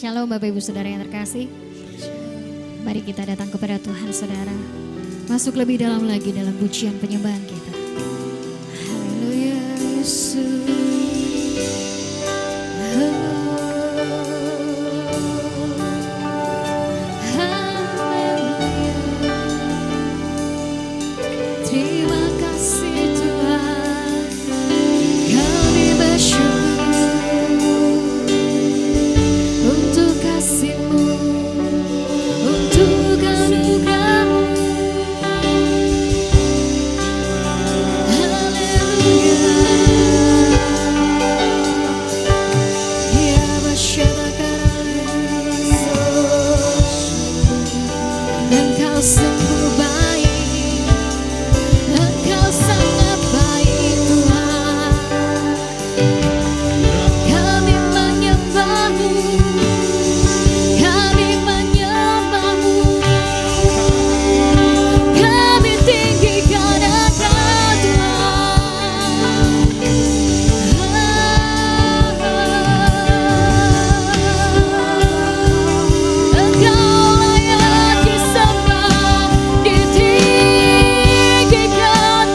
Shalom Bapak Ibu Saudara yang terkasih. Mari kita datang kepada Tuhan saudara. Masuk lebih dalam lagi dalam pujian penyembahan kita. Haleluya Yesus. Terima kasih Tuhan, kami bersyukur untuk kasih-Mu, untuk anugerah-Mu. Haleluya. Ya Basyarakat Engkau sungguh baik, Engkau sangat baik Tuhan. Kami menyembah-Mu, kami menyembah-Mu, kami tinggikan Engkau Tuhan. Engkau layak disembah, ditinggikan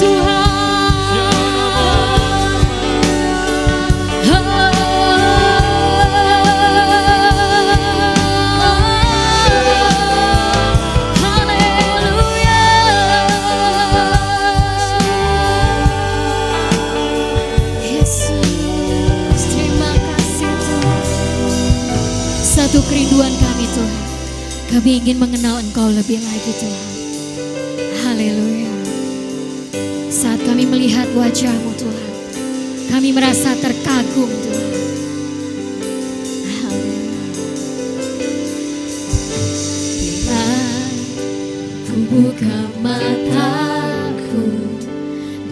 Yesus, terima kasih Tuhan. Satu kerinduan kami Tuhan, kami ingin mengenal Engkau lebih lagi Tuhan. Haleluya. Saat kami melihat wajah-Mu Tuhan, kami merasa terkagum Tuhan. Haleluya. Bila ku buka mataku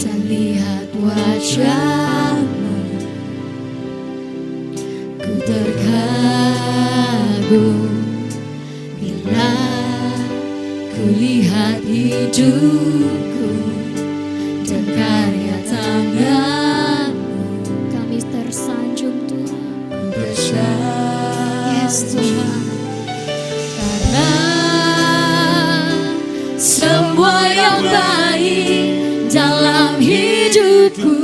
dan lihat wajah-Mu, ku terkagum. Bila ku lihat hidupku dan karya tangan-Mu, kami tersanjung Tuhan. Yes Tuhan. Karena semua yang baik dalam hidupku,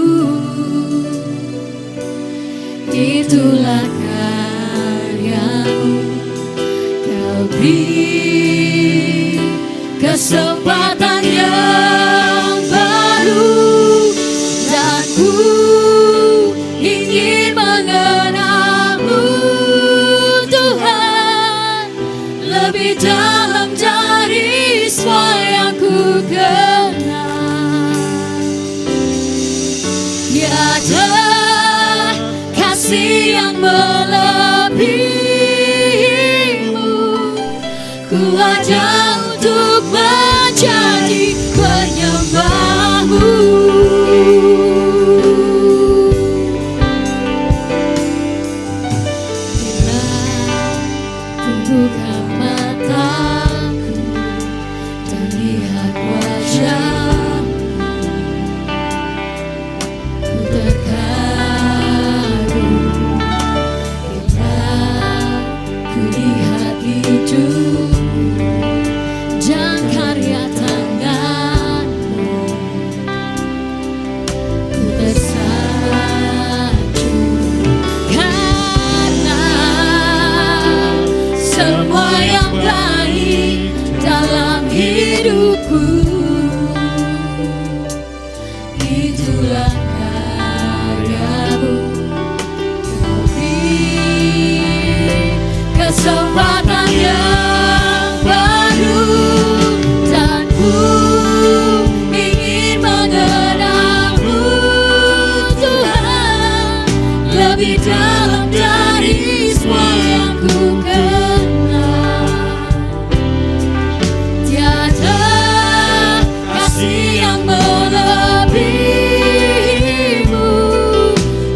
itulah karya-Mu. Kau beri kesempatan yang baru, dan ku ingin mengenal-Mu Tuhan lebih dalam dari semua yang ku kenal. Tiada kasih yang melebihi-Mu, ku ada untuk menjadi penyembah-Mu. Bila ku buka mataku dan lihat wajah-Mu, ku terkagum. Bila ku lihat hidupku dan karya tangan-Mu, ku tersanjung. Karena semua yang baik dalam hidupku, itulah karya-Mu. Kau beri kesempatan yang baru, dan ku ingin mengenal-Mu Tuhan lebih dalam dari semua yang ku kenal. Tiada kasih yang melebihi-Mu,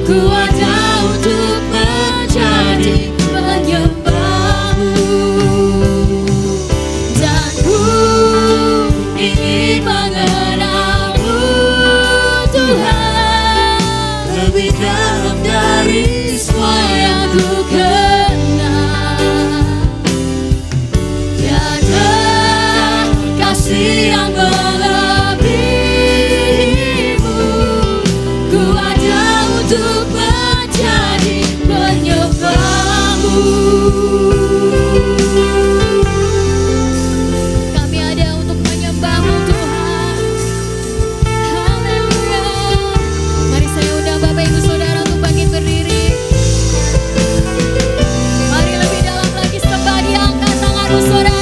ku ada untuk menjadi penyembah-Mu. Kami ada untuk menyembah-Mu Tuhan. Haleluya. Mari saya undang Bapak Ibu Saudara untuk bangkit berdiri. Mari lebih dalam lagi sembah, diangkat tanganmu Saudara.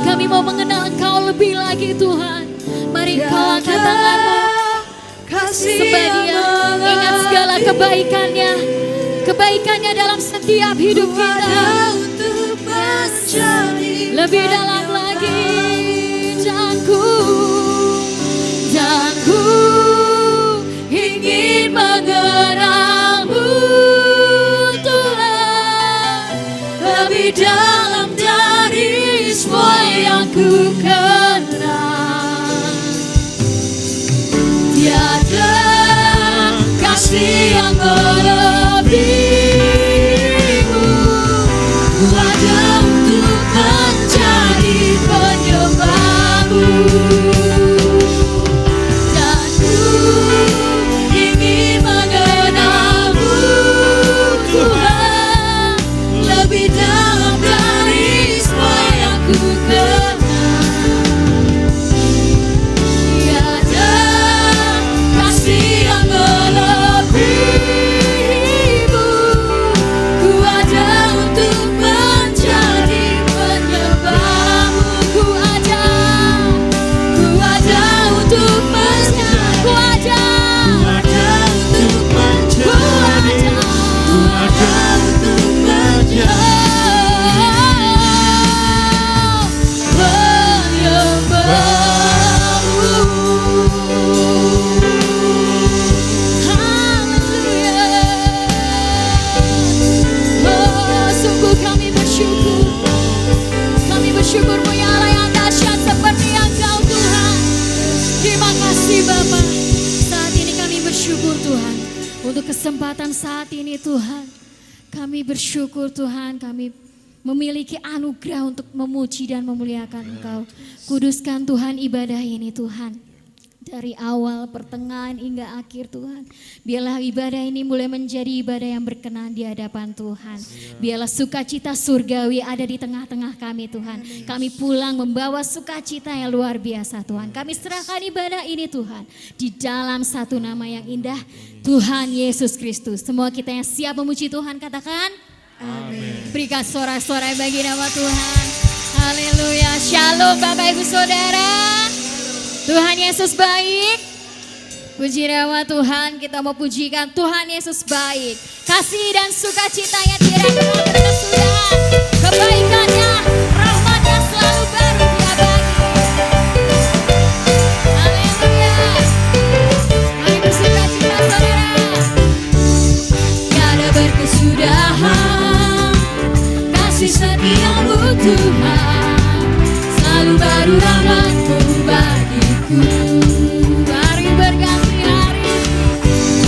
Kami mau mengenal Engkau lebih lagi Tuhan. Mari Engkau angkat tanganmu, sembah Dia, ingat segala kebaikannya, kebaikannya dalam setiap hidup kita. Lebih dalam lagi, dan ku ingin mengenal-Mu Tuhan, lebih dalam dari semua yang ku kenal. Tiada kasih yang melebihi-Mu. Ku ada untuk menjadi penyembah-Mu. Dan ku ingin mengenal-Mu Tuhan, lebih dalam dari semua yang ku kenal. Tiada kasih yang melebihi-Mu. Ku ada untuk menjadi penyembah-Mu. Ku ada untuk menjadi, ku ada untuk menjadi, ku ada untuk menjadi penyembah-Mu. Haleluya. Oh, sungguh kami bersyukur. Kami bersyukur-Mu ya Allah yang dahsyat seperti Engkau Tuhan. Terima kasih Bapa. Saat ini kami bersyukur Tuhan untuk kesempatan saat ini Tuhan. Kami bersyukur Tuhan, kami memiliki anugerah untuk memuji dan memuliakan Engkau. Kuduskan Tuhan ibadah ini Tuhan. Dari awal, pertengahan hingga akhir Tuhan. Biarlah ibadah ini mulai menjadi ibadah yang berkenan di hadapan Tuhan. Biarlah sukacita surgawi ada di tengah-tengah kami Tuhan. Kami pulang membawa sukacita yang luar biasa Tuhan. Kami serahkan ibadah ini Tuhan. Di dalam satu nama yang indah, Tuhan Yesus Kristus. Semua kita yang siap memuji Tuhan katakan amin. Berikan sorak-sorai bagi nama Tuhan. Haleluya. Shalom Bapak Ibu Saudara. Tuhan Yesus baik. Puji nama Tuhan, kita mau pujikan Tuhan Yesus baik. Kasih dan sukacitanya tidak pernah berkesudahan. Kebaikannya, rahmatnya selalu baru tiap pagi. Haleluya. Mari bersukacita saudara. Tiada berkesudahan kasih setia-Mu Tuhan, selalu baru rahmat-Mu bagiku. Mari berganti hari,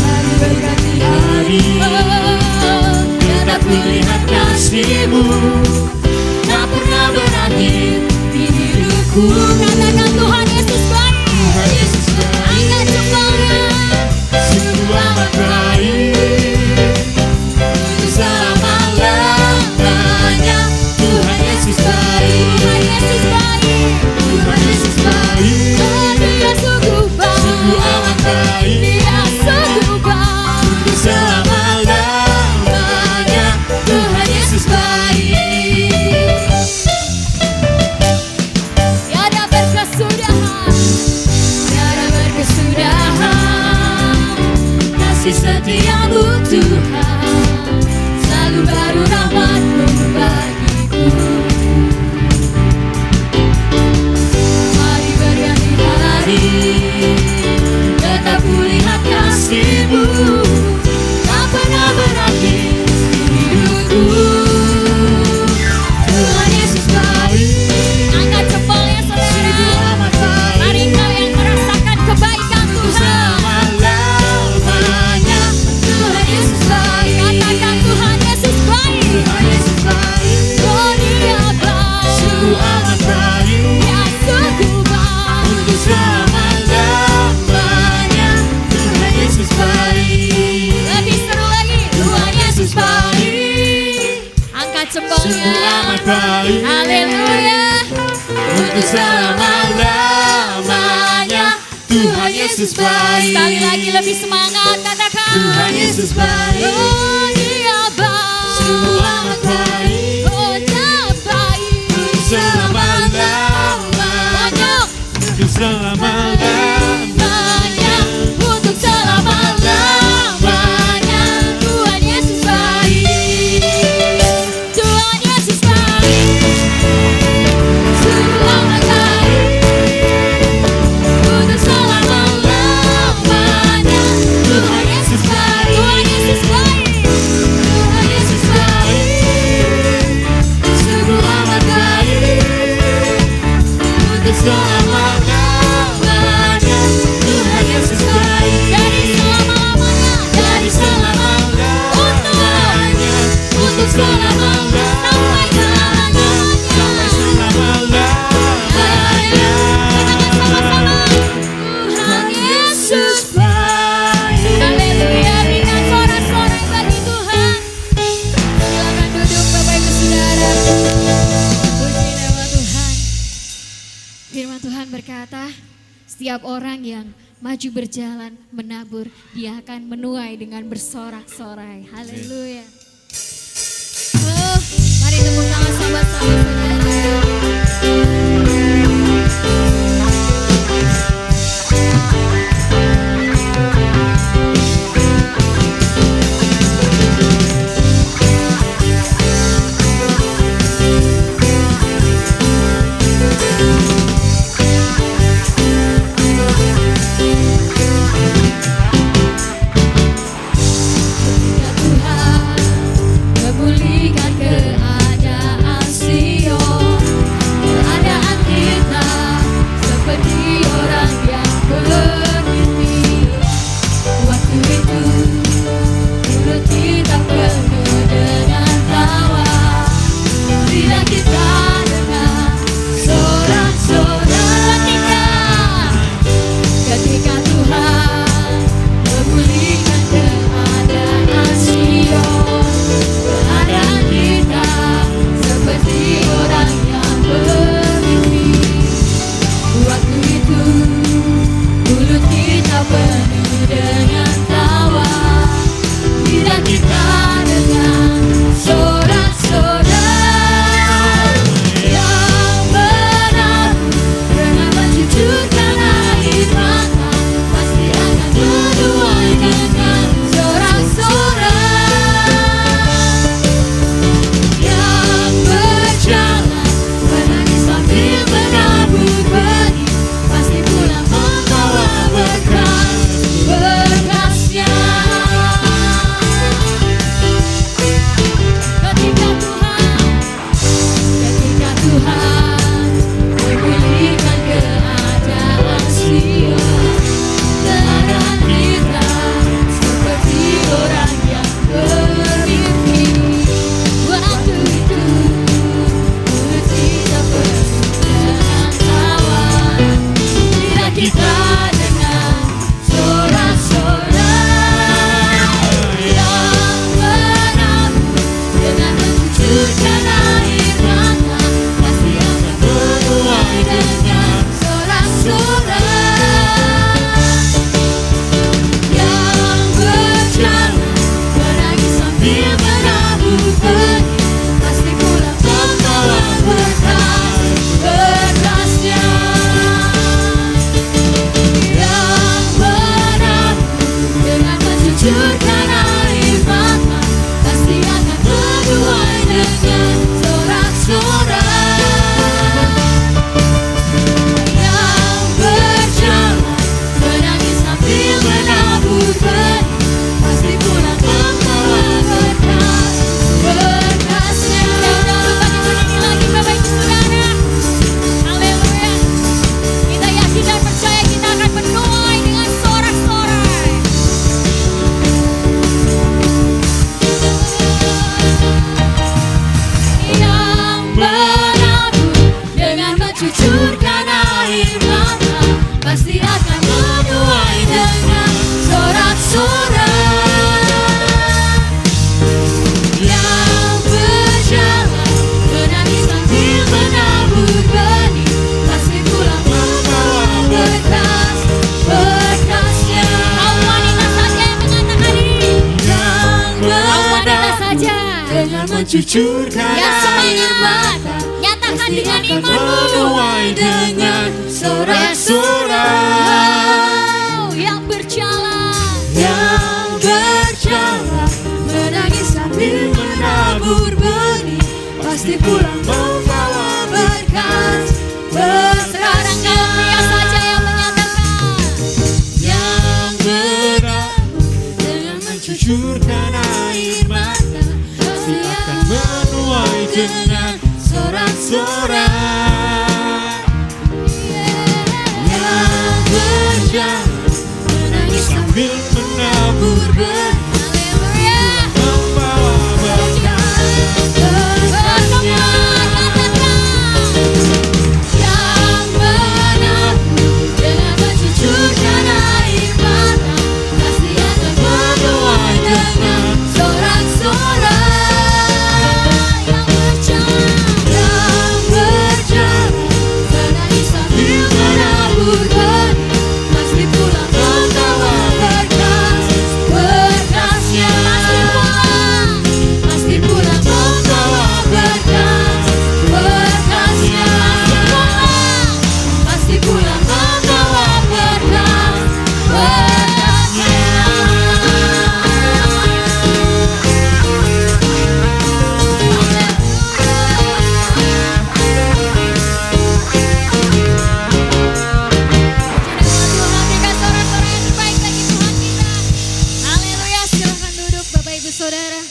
mari berganti hari. Tetap kulihat kasih-Mu tak pernah berakhir di hidupku. Katakan Tuhan Yesus baik. Tuhan Yesus baik. Angkat jempolnya. Sungguh amat baik. Untuk selama-lamanya Tuhan Yesus baik. kasih setiamu Tuhan, selalu baru rahmat-Mu bagiku. Hari berganti hari, tetap kulihat kasih-Mu, tak pernah berakhir hidupku. Tuhan Yesus baik. Angkat jempolnya saudara. Mari kau yang merasakan kebaikan Tuhan. Selama-lamanya Tuhan Yesus baik. Katakan Tuhan Yesus baik. Tuhan Yesus baik. Oh Dia baik. Sungguh amat baik. Dia sungguh baik. Untuk selama-lamanya Tuhan Yesus baik. Lebih seru lagi. Tuhan Yesus baik. Angkat Sungguh jempolnya. amat baik. Haleluya. Untuk selama-lamanya Tuhan Yesus baik. Sekali lagi lebih semangat katakan. Tuhan Yesus baik. Oh Dia baik. Sungguh amat baik. Oh Dia baik. Untuk selama-lamanya Untuk selama-lamanya Untuk selama-lamanya Tuhan Yesus baik. Tuhan Yesus baik. Sungguh amat baik. Untuk selama-lamanya Tuhan Yesus baik. Tuhan Yesus baik. Tuhan Yesus baik. Sungguh amat baik. Untuk selama-lamanya Tuhan Yesus baik. Dari selama-lamanya. Dari selama-lamanya Untuk selama-lamanya. Sampai selama-lamanya. Sampai selama-lamanya Katakan sama-sama. Tuhan Yesus. baik. Haleluya. Berikan sorak-sorai bagi Tuhan. Silakan duduk Bapak Ibu Saudara. Puji nama Tuhan. Firman Tuhan berkata, setiap orang yang maju berjalan menabur, dia akan menuai dengan bersorak-sorai. Haleluya. Oh, mari tepuk tangan sahabat-sahabat saudara. Ya Tuhan, memulihkan keadaan Sion. Ada mencucurkan Yang air semangat mata, nyatakan dengan akan imanmu. menuai dengan sorak-sorai. Yang berjalan, Yang berjalan menangis sambil menabur benih, pasti pulang membawa berkat. sekarang kau pria saja yang menyatakan. Yang menabur dengan mencucurkan air mata, pasti akan menuai dengan sorak-sorai. Yang berjalan menangis sambil menabur benih, Haleluya. membawa berkat. Semua katakan. Yang menabur dengan mencucurkan air mata, pasti akan menuai dengan sorak-sorai. Yang berjalan, menangis sambil menabur benih, pasti pulang membawa berkat. Berkatnya pasti pulang membawa berkat. Berkatnya pasti pulang membawa berkat. Berkatnya. Tuhan berikan sorak-sorai yang terbaik bagi Tuhan kita. Haleluya, silahkan duduk Bapak Ibu Saudara.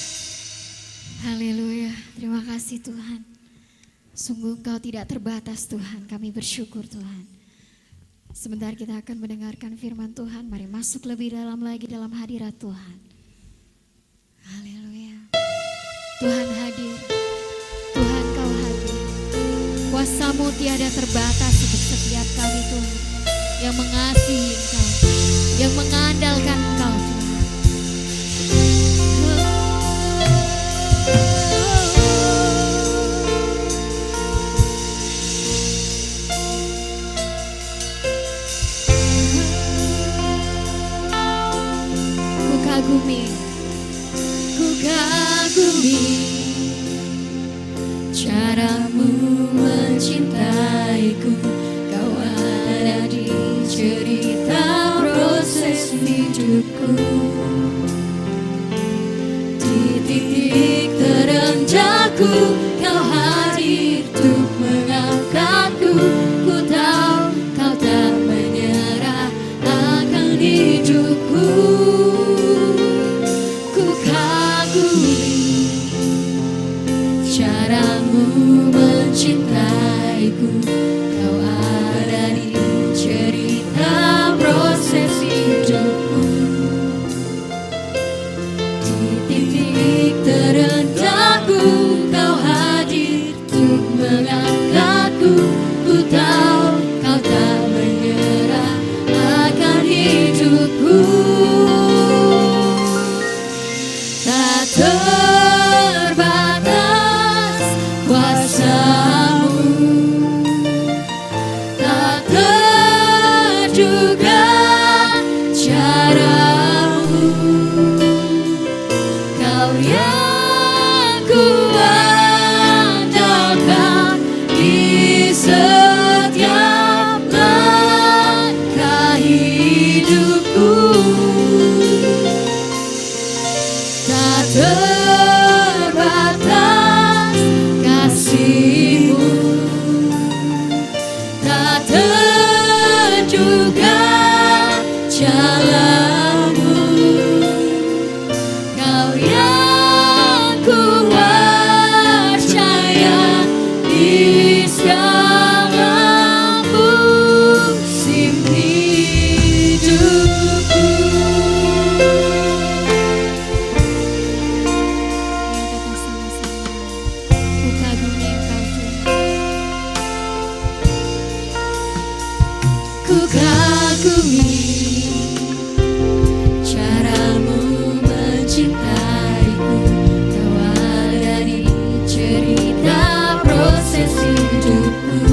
Haleluya, terima kasih Tuhan. Sungguh Engkau tidak terbatas Tuhan, kami bersyukur Tuhan. Sebentar kita akan mendengarkan firman Tuhan, mari masuk lebih dalam lagi dalam hadirat Tuhan. Haleluya. Tuhan hadir, Tuhan Kau hadir. Kuasa-Mu tiada terbatas untuk setiap kami Tuhan. Yang mengasihi Engkau, yang mengandalkan Engkau Tuhan. Ku kagumi caramu mencintaiku. Kau ada di cerita proses hidupku. Di titik terendahku Kau hadir untuk mengangkatku. Ku tahu Kau tak menyerah akan hidupku. Ku kagumi caramu mencintaiku. Kau ada di cerita proses hidupku. Di titik terendahku Kau hadir untuk mengangkatku. Ku tahu Kau tak menyerah akan hidupku. Tak terbatas kuasa-Mu, tak terduga cara-Mu. Kau yang ku andalkan di setiap langkah hidupku. Tak terbatas kasih-Mu, tak terduga jalan-Mu. Kau yang ku percaya di segala musim hidupku. Nyatakan sama-sama, ku kagumi Engkau Tuhan. Ku kagumi caramu mencintaiku. Kau ada di cerita proses hidupku.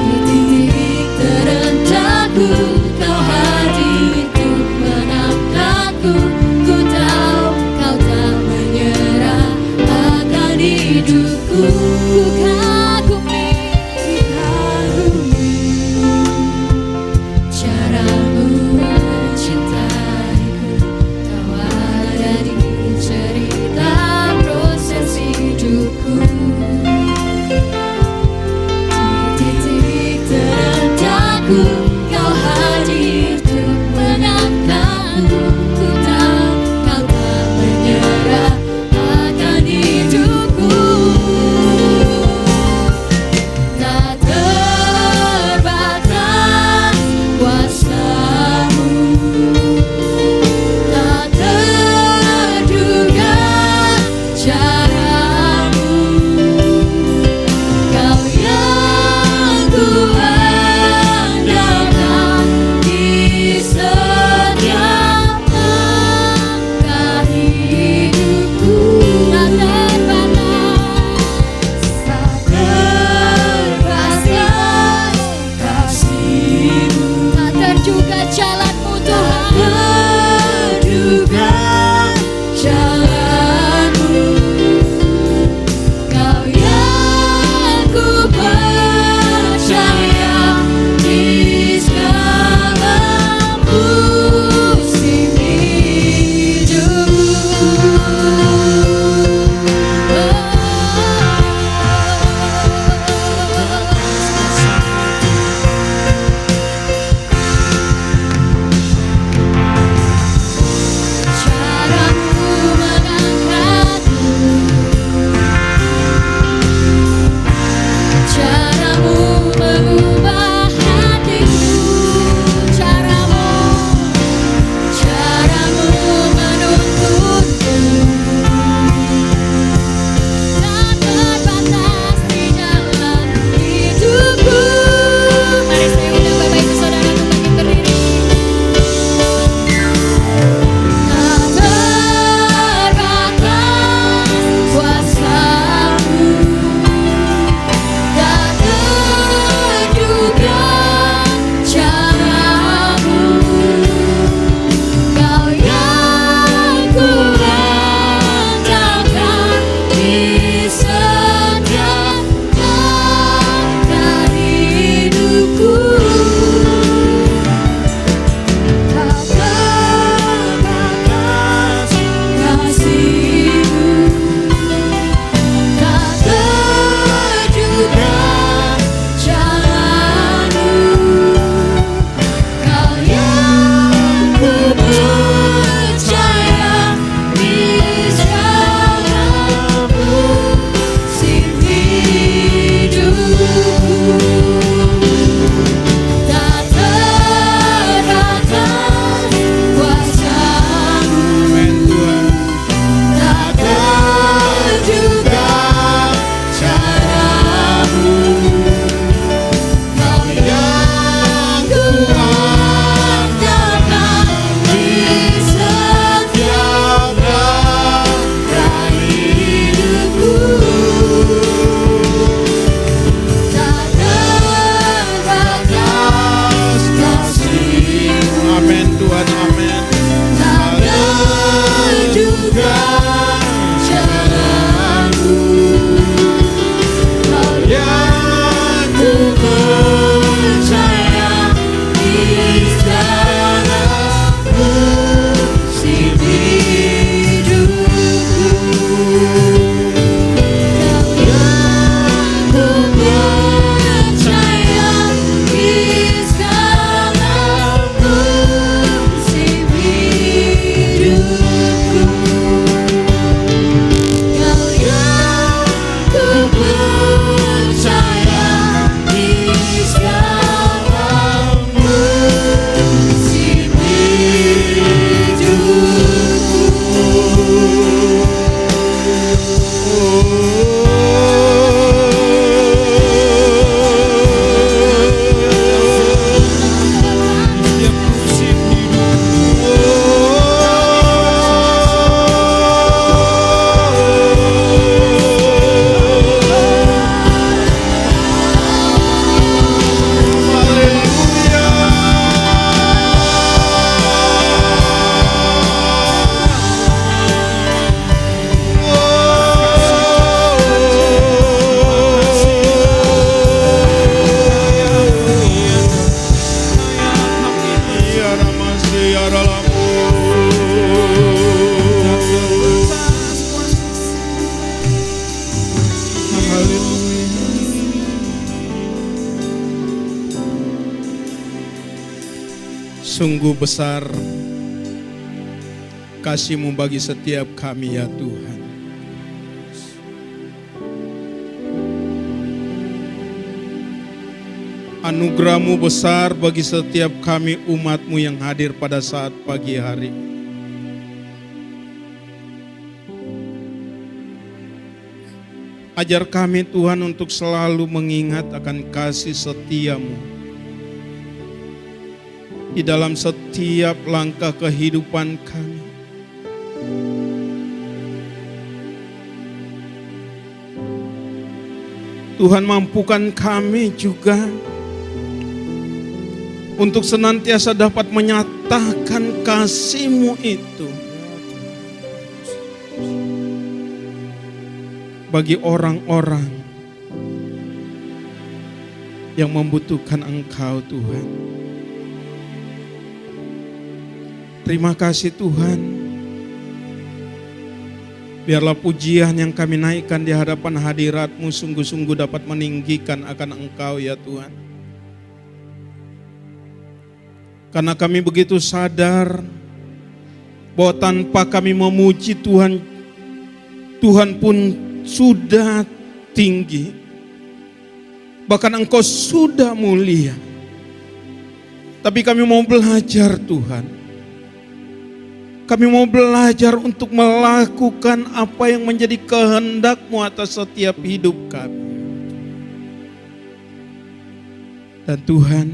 Di titik terendahku Kau hadir untuk mengangkatku. Ku tahu Kau tak Sungguh besar kasih-Mu bagi setiap kami ya Tuhan. Anugerah-Mu besar bagi setiap kami umat-Mu yang hadir pada saat pagi hari. Ajar kami Tuhan untuk selalu mengingat akan kasih setia-Mu di dalam setiap langkah kehidupan kami. Tuhan, mampukan kami juga untuk senantiasa dapat menyatakan kasih-Mu itu bagi orang-orang yang membutuhkan Engkau Tuhan. Terima kasih Tuhan. Biarlah pujian yang kami naikkan di hadapan hadirat-Mu sungguh-sungguh dapat meninggikan akan Engkau ya Tuhan. Karena kami begitu sadar bahwa tanpa kami memuji Tuhan, Tuhan pun sudah tinggi. Bahkan Engkau sudah mulia. Tapi kami mau belajar Tuhan. Kami mau belajar untuk melakukan apa yang menjadi kehendak-Mu atas setiap hidup kami. Dan Tuhan,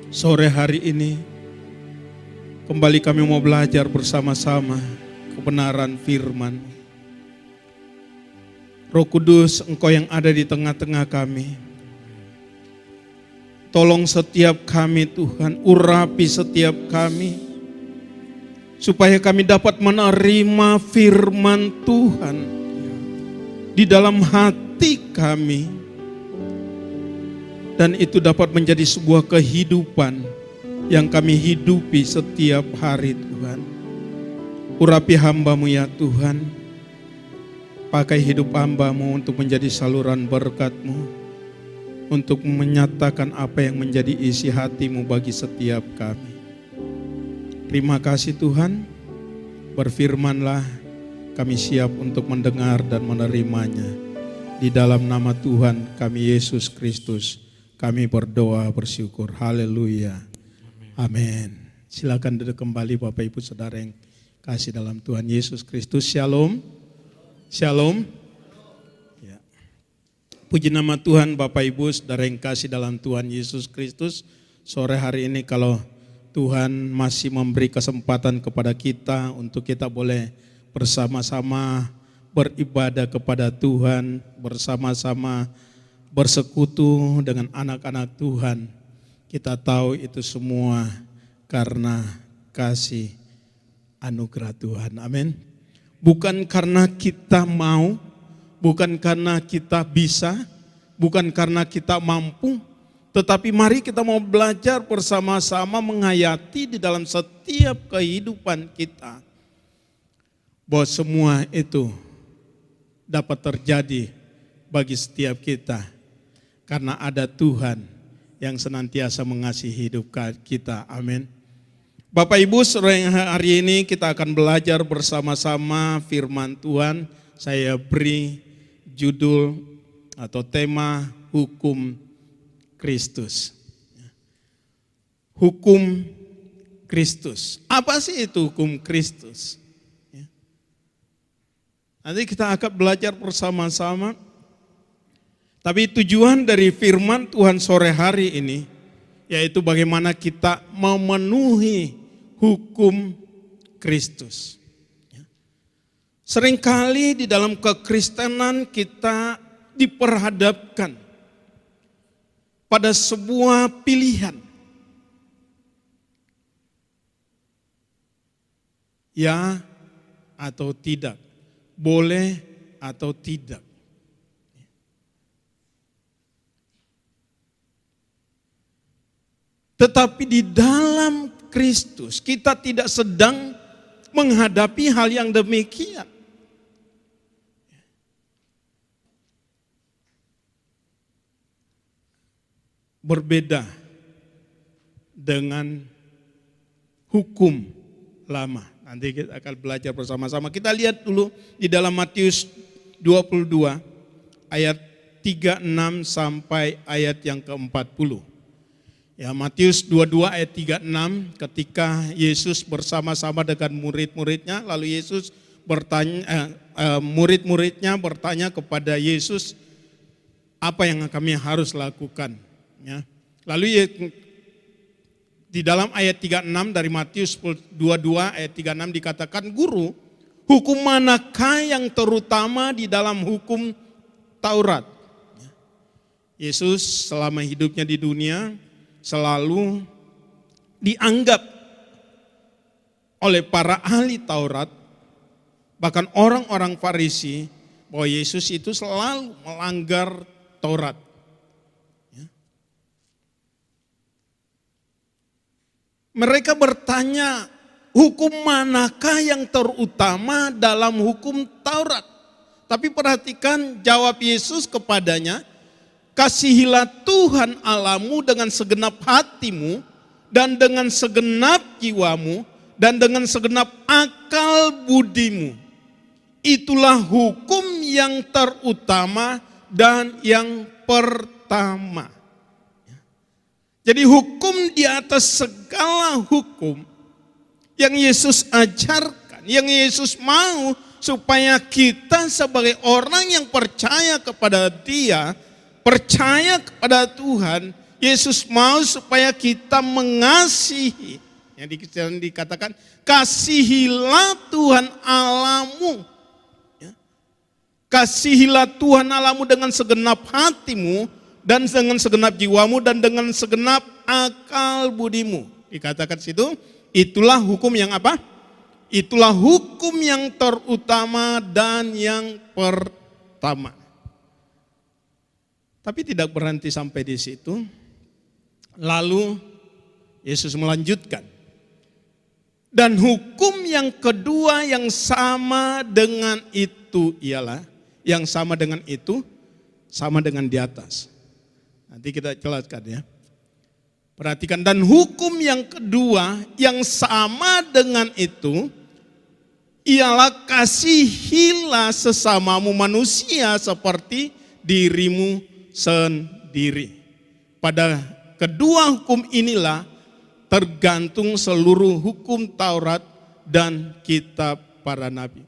sore hari ini kembali kami mau belajar bersama-sama kebenaran firman. Roh Kudus, Engkau yang ada di tengah-tengah kami. Tolong setiap kami Tuhan, urapi setiap kami, supaya kami dapat menerima firman Tuhan di dalam hati kami. Dan itu dapat menjadi sebuah kehidupan yang kami hidupi setiap hari Tuhan. Urapi hamba-Mu ya Tuhan. Pakai hidup hamba-Mu untuk menjadi saluran berkat-Mu. Untuk menyatakan apa yang menjadi isi hati-Mu bagi setiap kami. Terima kasih Tuhan, berfirmanlah, kami siap untuk mendengar dan menerimanya. Di dalam nama Tuhan kami Yesus Kristus, kami berdoa bersyukur. Haleluya. Amin. Silakan duduk kembali Bapak Ibu Saudara yang kasih dalam Tuhan Yesus Kristus. Shalom. Shalom. Ya. Puji nama Tuhan Bapak Ibu Saudara yang kasih dalam Tuhan Yesus Kristus. Sore hari ini kalau Tuhan masih memberi kesempatan kepada kita untuk kita boleh bersama-sama beribadah kepada Tuhan, bersama-sama bersekutu dengan anak-anak Tuhan. Kita tahu itu semua karena kasih anugerah Tuhan. Amin. Bukan karena kita mau, bukan karena kita bisa, bukan karena kita mampu, tetapi mari kita mau belajar bersama-sama menghayati di dalam setiap kehidupan kita. Bahwa semua itu dapat terjadi bagi setiap kita. Karena ada Tuhan yang senantiasa mengasihi hidup kita. Amin. Bapak Ibu, sore hari ini kita akan belajar bersama-sama firman Tuhan. Saya beri judul atau tema hukum Kristus. Hukum Kristus. Apa sih itu hukum Kristus? Nanti kita akan belajar bersama-sama. Tapi tujuan dari firman Tuhan sore hari ini, yaitu bagaimana kita memenuhi hukum Kristus. Seringkali di dalam kekristenan kita diperhadapkan pada sebuah pilihan. Ya atau tidak, boleh atau tidak. Tetapi di dalam Kristus kita tidak sedang menghadapi hal yang demikian. Berbeda dengan hukum lama. Nanti kita akan belajar bersama-sama. Kita lihat dulu di dalam Matius 22 ayat 36 sampai ayat yang ke-40. Ya, Matius 22 ayat 36, ketika Yesus bersama-sama dengan murid-muridnya, lalu Yesus bertanya, murid-muridnya bertanya kepada Yesus, apa yang kami harus lakukan? Ya. Lalu di dalam ayat 36 dari Matius 22 ayat 36 dikatakan, Guru, hukum manakah yang terutama di dalam hukum Taurat? Yesus selama hidupnya di dunia selalu dianggap oleh para ahli Taurat, bahkan orang-orang Farisi, bahwa Yesus itu selalu melanggar Taurat. Mereka bertanya, hukum manakah yang terutama dalam hukum Taurat? Tapi perhatikan jawab Yesus kepadanya, kasihilah Tuhan Allahmu dengan segenap hatimu dan dengan segenap jiwamu dan dengan segenap akal budimu. Itulah hukum yang terutama dan yang pertama. Jadi hukum di atas segala hukum yang Yesus ajarkan, yang Yesus mau supaya kita sebagai orang yang percaya kepada Dia, percaya kepada Tuhan, Yesus mau supaya kita mengasihi. Yang dikatakan, kasihilah Tuhan Allahmu. Kasihilah Tuhan Allahmu dengan segenap hatimu, dan dengan segenap jiwamu, dan dengan segenap akal budimu. Dikatakan situ, itulah hukum yang apa? Itulah hukum yang terutama dan yang pertama. Tapi tidak berhenti sampai di situ. Lalu Yesus melanjutkan. Dan hukum yang kedua yang sama dengan itu ialah, yang sama dengan itu, sama dengan di atas. Nanti kita jelaskan ya. Perhatikan, dan hukum yang kedua yang sama dengan itu ialah kasihilah sesamamu manusia seperti dirimu sendiri. Pada kedua hukum inilah tergantung seluruh hukum Taurat dan kitab para nabi.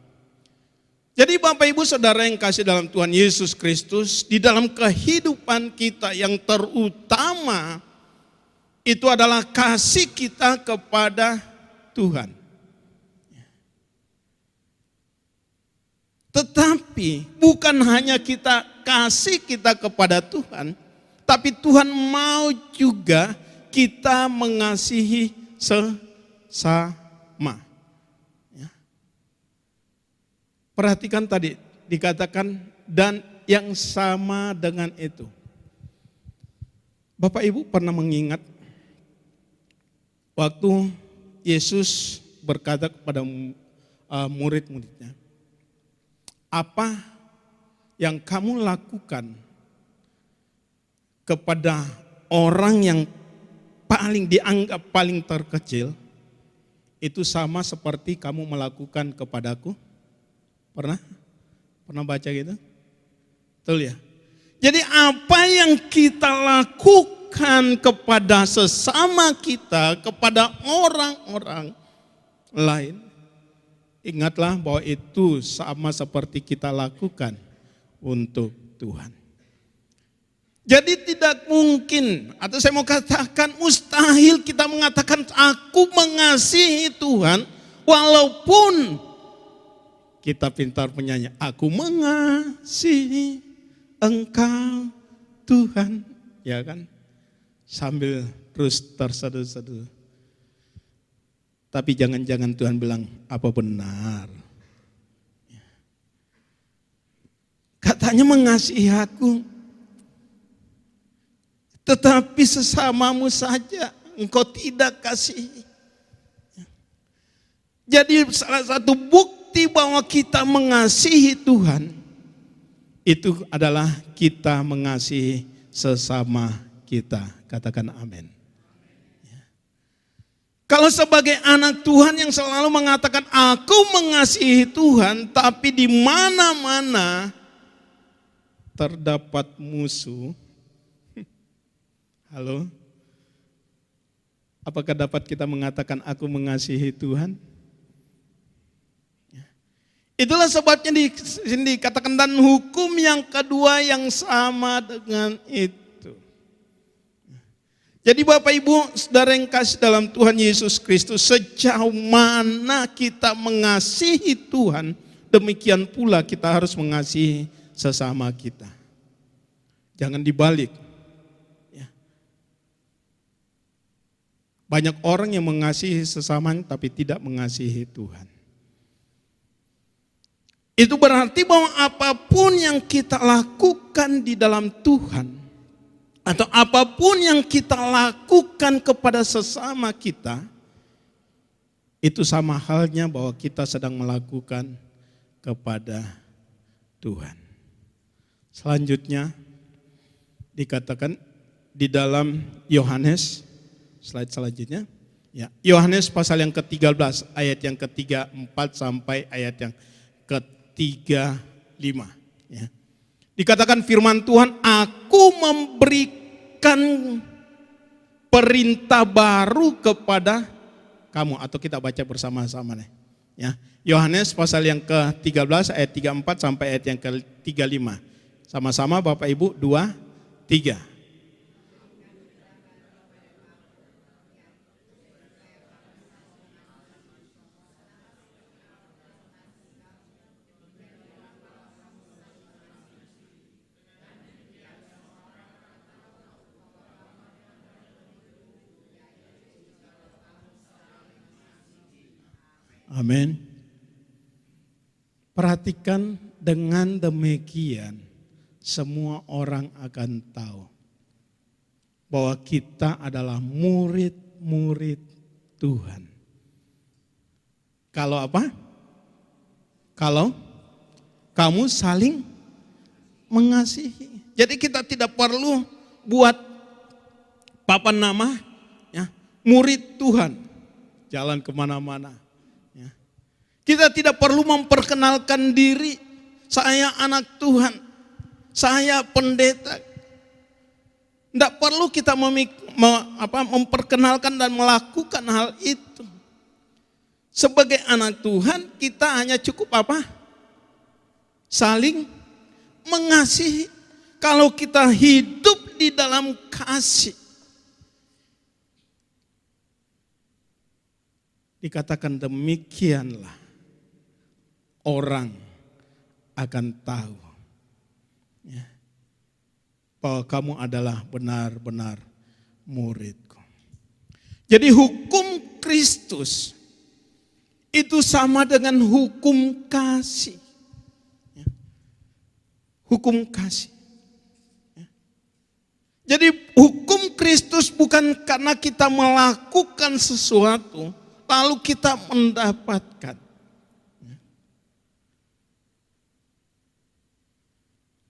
Jadi Bapak Ibu Saudara yang kasih dalam Tuhan Yesus Kristus, di dalam kehidupan kita yang terutama itu adalah kasih kita kepada Tuhan. Tetapi bukan hanya kita kasih kita kepada Tuhan, tapi Tuhan mau juga kita mengasihi sesama. Perhatikan tadi dikatakan dan yang sama dengan itu. Bapak Ibu pernah mengingat waktu Yesus berkata kepada murid-muridnya, apa yang kamu lakukan kepada orang yang paling dianggap paling terkecil, itu sama seperti kamu melakukan kepadaku? Pernah baca gitu? Betul ya? Jadi apa yang kita lakukan kepada sesama kita, kepada orang-orang lain, ingatlah bahwa itu sama seperti kita lakukan untuk Tuhan. Jadi tidak mungkin, atau saya mau katakan mustahil kita mengatakan aku mengasihi Tuhan, walaupun kita pintar penyanyi, aku mengasihi Engkau Tuhan, ya kan? Sambil terus terseduh-seduh. Tapi jangan-jangan Tuhan bilang, apa benar? Katanya mengasihi aku, tetapi sesamamu saja engkau tidak kasihi. Jadi salah satu bukti bahwa kita mengasihi Tuhan, itu adalah kita mengasihi sesama kita. Katakan amin. Kalau sebagai anak Tuhan yang selalu mengatakan aku mengasihi Tuhan, tapi di mana-mana terdapat musuh. Halo? Apakah dapat kita mengatakan aku mengasihi Tuhan? Itulah sebabnya dikatakan dan hukum yang kedua yang sama dengan itu. Jadi Bapak Ibu, saudara yang kasih dalam Tuhan Yesus Kristus, sejauh mana kita mengasihi Tuhan, demikian pula kita harus mengasihi sesama kita. Jangan dibalik. Ya. Banyak orang yang mengasihi sesamanya tapi tidak mengasihi Tuhan. Itu berarti bahwa apapun yang kita lakukan di dalam Tuhan, atau apapun yang kita lakukan kepada sesama kita, itu sama halnya bahwa kita sedang melakukan kepada Tuhan. Selanjutnya dikatakan di dalam Yohanes, slide selanjutnya, ya, Yohanes pasal yang ke-13 ayat yang ke-34 sampai ayat yang ke-35. Ya. Dikatakan firman Tuhan, aku memberikan perintah baru kepada kamu. Atau kita baca bersama-sama nih. Ya. Yohanes pasal yang ke-13 ayat 34 sampai ayat yang ke-35. Sama-sama Bapak Ibu, 2, 3. Amin. Perhatikan, dengan demikian semua orang akan tahu bahwa kita adalah murid-murid Tuhan. Kalau apa? Kalau kamu saling mengasihi. Jadi kita tidak perlu buat papan nama, ya, murid Tuhan, jalan kemana-mana. Kita tidak perlu memperkenalkan diri, saya anak Tuhan, saya pendeta. Tidak perlu kita memperkenalkan dan melakukan hal itu. Sebagai anak Tuhan kita hanya cukup apa? Saling mengasihi. Kalau kita hidup di dalam kasih, dikatakan demikianlah orang akan tahu, ya, bahwa kamu adalah benar-benar muridku. Jadi hukum Kristus itu sama dengan hukum kasih. Ya. Hukum kasih. Ya. Jadi hukum Kristus bukan karena kita melakukan sesuatu lalu kita mendapatkan.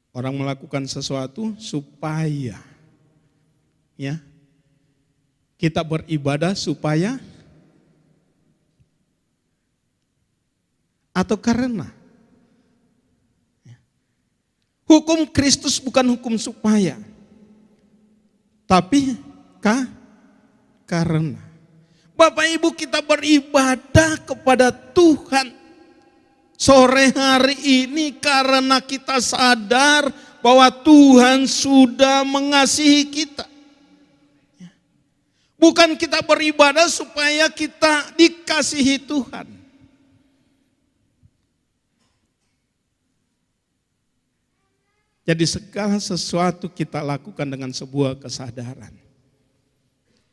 Orang melakukan sesuatu supaya, ya, kita beribadah supaya atau karena. Hukum Kristus bukan hukum supaya, tapi karena. Bapak Ibu, kita beribadah kepada Tuhan sore hari ini karena kita sadar bahwa Tuhan sudah mengasihi kita. Bukan kita beribadah supaya kita dikasihi Tuhan. Jadi segala sesuatu kita lakukan dengan sebuah kesadaran.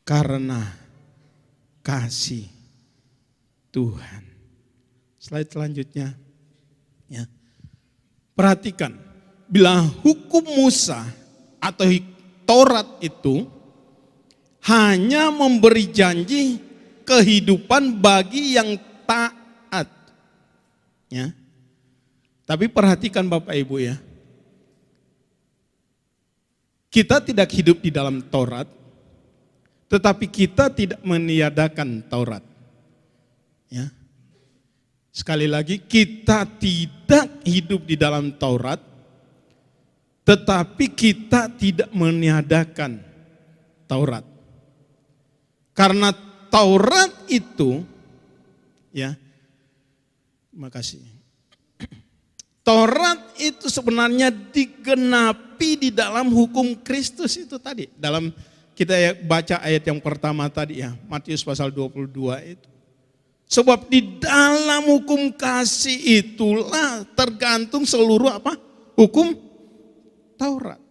Karena kasih Tuhan. Slide selanjutnya. Ya. Perhatikan, bila hukum Musa atau Taurat itu hanya memberi janji kehidupan bagi yang taat. Ya. Tapi perhatikan Bapak Ibu ya. Kita tidak hidup di dalam Taurat, Tetapi kita tidak meniadakan Taurat. Ya. Sekali lagi, kita tidak hidup di dalam Taurat, tetapi kita tidak meniadakan Taurat. Karena Taurat itu, ya, makasih. Taurat itu sebenarnya digenapi di dalam hukum Kristus itu tadi. Dalam kita baca ayat yang pertama tadi ya, Matius pasal 22 itu. Sebab di dalam hukum kasih itulah tergantung seluruh apa? Hukum Taurat.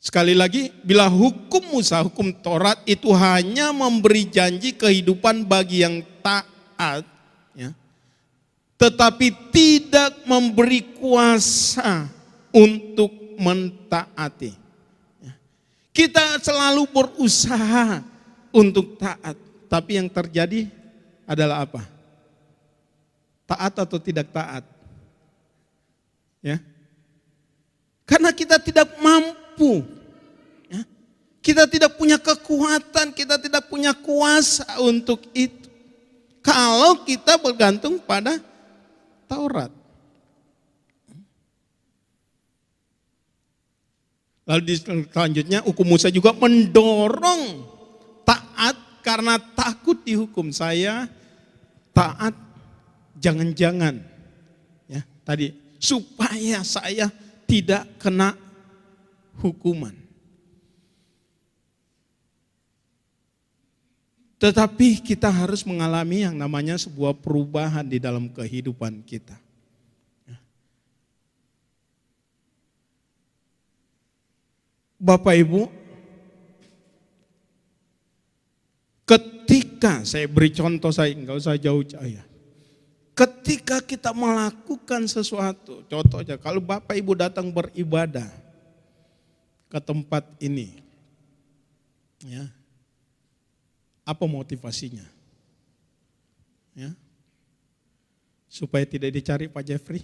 Sekali lagi, bila hukum Musa, hukum Taurat itu hanya memberi janji kehidupan bagi yang taat, ya, tetapi tidak memberi kuasa untuk mentaati. Kita selalu berusaha untuk taat, tapi yang terjadi adalah apa? Taat atau tidak taat? Ya. Karena kita tidak mampu. Ya. Kita tidak punya kekuatan, kita tidak punya kuasa untuk itu. Kalau kita bergantung pada Taurat. Lalu selanjutnya hukum Musa juga mendorong taat karena takut dihukum. Saya taat jangan-jangan ya tadi supaya saya tidak kena hukuman. Tetapi kita harus mengalami yang namanya sebuah perubahan di dalam kehidupan kita. Bapak Ibu, ketika saya beri contoh, saya enggak usah jauh-jauh ya. Ketika kita melakukan sesuatu, contohnya kalau Bapak Ibu datang beribadah ke tempat ini, ya, apa motivasinya? Ya, supaya tidak dicari Pak Jeffrey.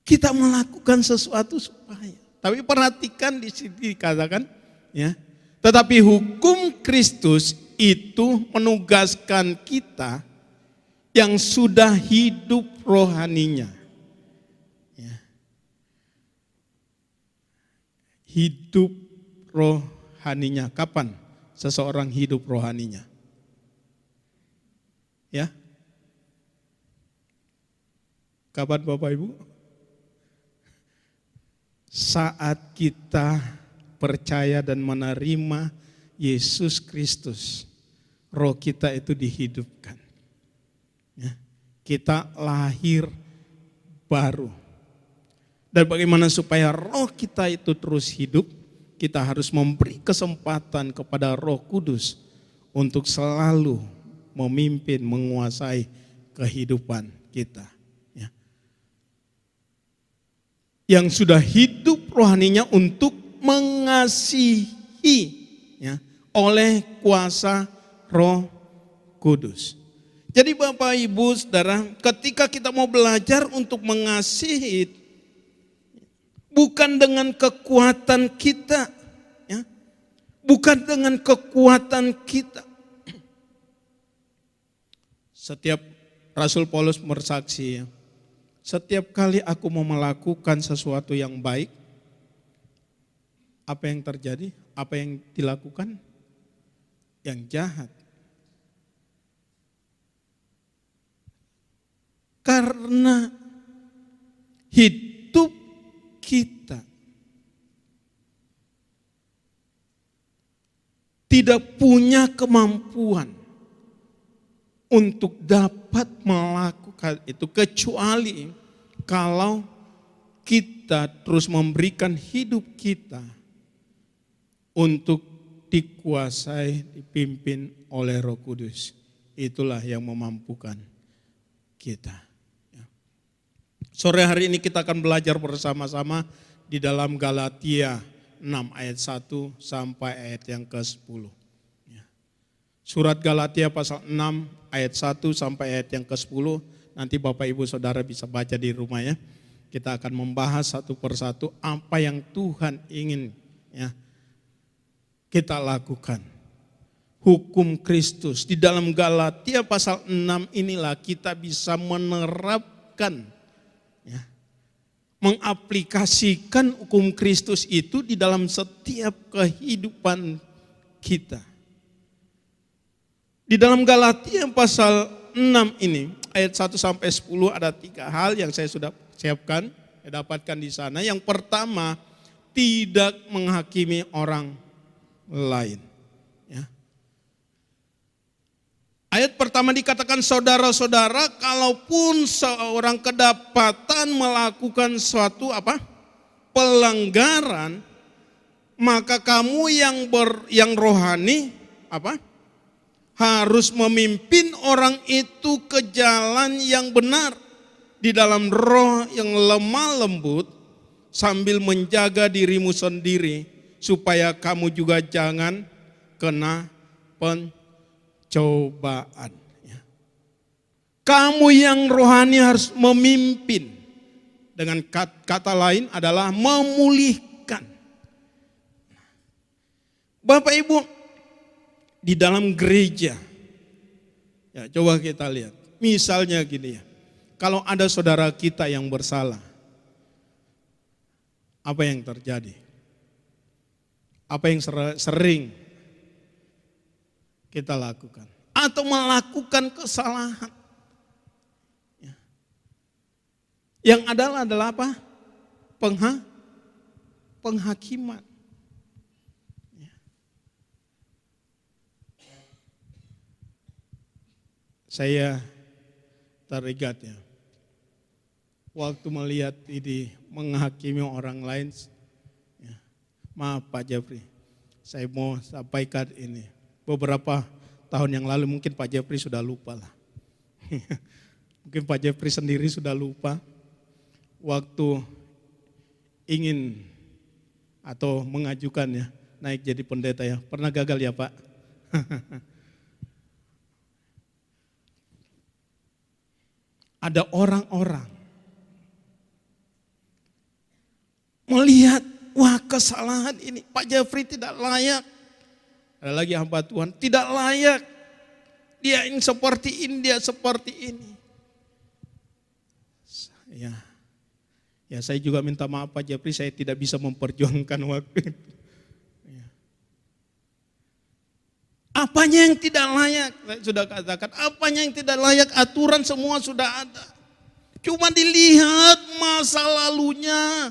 Kita melakukan sesuatu supaya. Tapi perhatikan di sini dikatakan, ya. Tetapi hukum Kristus itu menugaskan kita yang sudah hidup rohaninya. Ya. Hidup rohaninya. Kapan seseorang hidup rohaninya? Ya. Kapan Bapak Ibu? Saat kita percaya dan menerima Yesus Kristus, roh kita itu dihidupkan. Ya, kita lahir baru. Dan bagaimana supaya roh kita itu terus hidup, kita harus memberi kesempatan kepada Roh Kudus untuk selalu memimpin, menguasai kehidupan kita. Yang sudah hidup rohaninya untuk mengasihi ya, oleh kuasa Roh Kudus. Jadi Bapak Ibu Saudara, ketika kita mau belajar untuk mengasihi, bukan dengan kekuatan kita, ya, bukan dengan kekuatan kita. Setiap Rasul Paulus bersaksi, ya, setiap kali aku mau melakukan sesuatu yang baik, apa yang terjadi? Apa yang dilakukan? Yang jahat. Karena hidup kita tidak punya kemampuan untuk dapat melakukan itu kecuali kalau kita terus memberikan hidup kita untuk dikuasai, dipimpin oleh Roh Kudus. Itulah yang memampukan kita. Sore hari ini kita akan belajar bersama-sama di dalam Galatia 6 ayat 1 sampai ayat yang ke-10. Surat Galatia pasal 6 ayat 1 sampai ayat yang ke-10, nanti Bapak Ibu Saudara bisa baca di rumah ya. Kita akan membahas satu persatu apa yang Tuhan ingin ya kita lakukan. Hukum Kristus di dalam Galatia pasal 6 inilah kita bisa menerapkan ya, mengaplikasikan hukum Kristus itu di dalam setiap kehidupan kita. Di dalam Galatia pasal 6 ini ayat 1 sampai 10 ada 3 hal yang saya sudah siapkan, saya dapatkan di sana. Yang pertama, tidak menghakimi orang lain. Ya. Ayat pertama dikatakan, saudara-saudara, kalaupun seorang kedapatan melakukan suatu pelanggaran, maka kamu yang rohani harus memimpin orang itu ke jalan yang benar di dalam roh yang lemah lembut, sambil menjaga dirimu sendiri supaya kamu juga jangan kena pencobaan. Kamu yang rohani harus memimpin. Dengan kata lain adalah memulihkan. Bapak Ibu, di dalam gereja, ya coba kita lihat. Misalnya gini ya, kalau ada saudara kita yang bersalah, apa yang terjadi? Apa yang sering kita lakukan? Atau melakukan kesalahan. Ya. Yang adalah apa? Penghakiman. Ya. Saya teringat ya, waktu melihat ini menghakimi orang lain, ya, maaf Pak Jeffrey, saya mau sampaikan ini. Beberapa tahun yang lalu mungkin Pak Jeffrey sudah lupa lah. Mungkin Pak Jeffrey sendiri sudah lupa. Waktu ingin atau mengajukan ya, naik jadi pendeta ya. Pernah gagal ya Pak? Ada orang-orang melihat, wah kesalahan ini, Pak Jeffrey tidak layak. Ada lagi hamba Tuhan, tidak layak. Dia yang seperti ini, dia seperti ini. Ya saya juga minta maaf Pak Jeffrey, saya tidak bisa memperjuangkan waktu itu. Ya. Apanya yang tidak layak, saya sudah katakan, apanya yang tidak layak, aturan semua sudah ada. Cuma dilihat masa lalunya.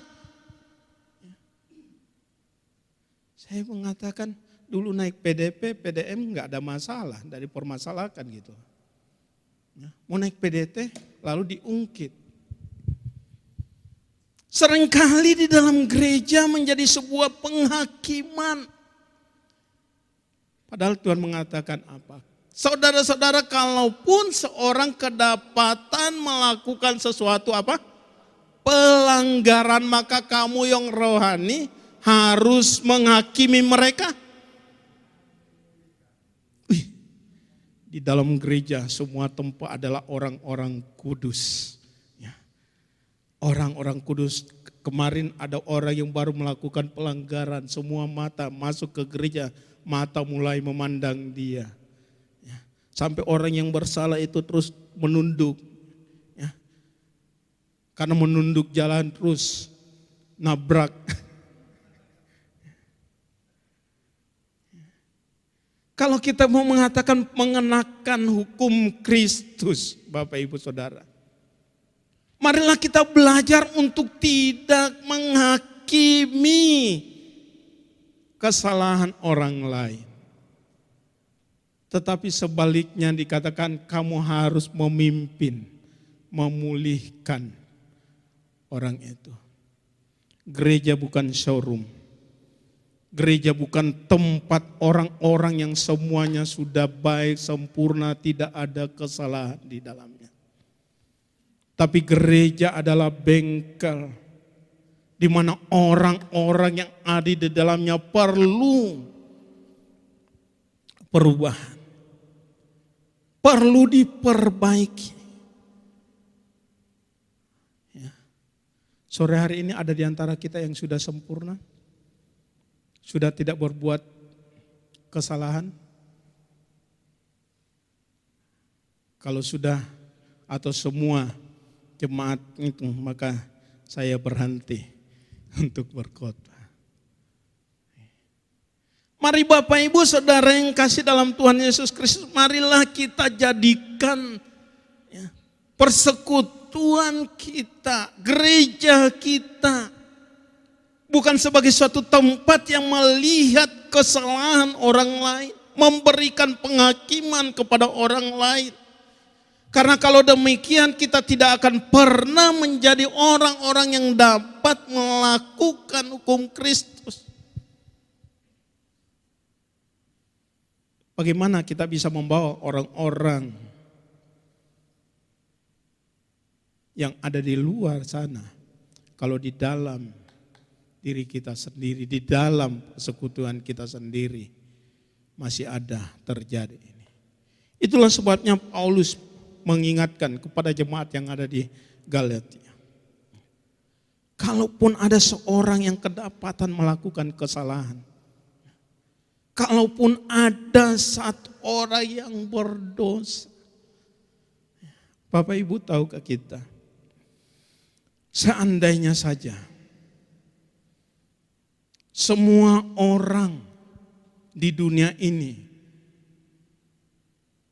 Saya mengatakan dulu naik PDP, PDM nggak ada masalah, dari permasalahkan gitu. Ya, mau naik PDT lalu diungkit. Seringkali di dalam gereja menjadi sebuah penghakiman. Padahal Tuhan mengatakan apa? Saudara-saudara, kalaupun seorang kedapatan melakukan sesuatu pelanggaran, maka kamu yang rohani harus menghakimi mereka. Di dalam gereja semua tempat adalah orang-orang kudus. Ya. Orang-orang kudus. Kemarin ada orang yang baru melakukan pelanggaran, semua mata masuk ke gereja, mata mulai memandang dia. Ya. Sampai orang yang bersalah itu terus menunduk. Ya. Karena menunduk jalan terus nabrak. Kalau kita mau mengatakan mengenakan hukum Kristus, Bapak Ibu Saudara, marilah kita belajar untuk tidak menghakimi kesalahan orang lain. Tetapi sebaliknya dikatakan kamu harus memimpin, memulihkan orang itu. Gereja bukan showroom. Gereja bukan tempat orang-orang yang semuanya sudah baik, sempurna, tidak ada kesalahan di dalamnya. Tapi gereja adalah bengkel di mana orang-orang yang ada di dalamnya perlu perubahan, perlu diperbaiki. Ya. Sore hari ini ada di antara kita yang sudah sempurna, sudah tidak berbuat kesalahan. Kalau sudah atau semua jemaat itu, maka saya berhenti untuk berkhotbah. Mari Bapak Ibu Saudara yang kasih dalam Tuhan Yesus Kristus, marilah kita jadikan persekutuan kita, gereja kita, bukan sebagai suatu tempat yang melihat kesalahan orang lain, memberikan penghakiman kepada orang lain. Karena kalau demikian kita tidak akan pernah menjadi orang-orang yang dapat melakukan hukum Kristus. Bagaimana kita bisa membawa orang-orang yang ada di luar sana, kalau di dalam diri kita sendiri, di dalam persekutuan kita sendiri masih ada terjadi ini. Itulah sebabnya Paulus mengingatkan kepada jemaat yang ada di Galatia. Kalaupun ada seorang yang kedapatan melakukan kesalahan, kalaupun ada satu orang yang berdosa, Bapak Ibu tahukah kita, seandainya saja semua orang di dunia ini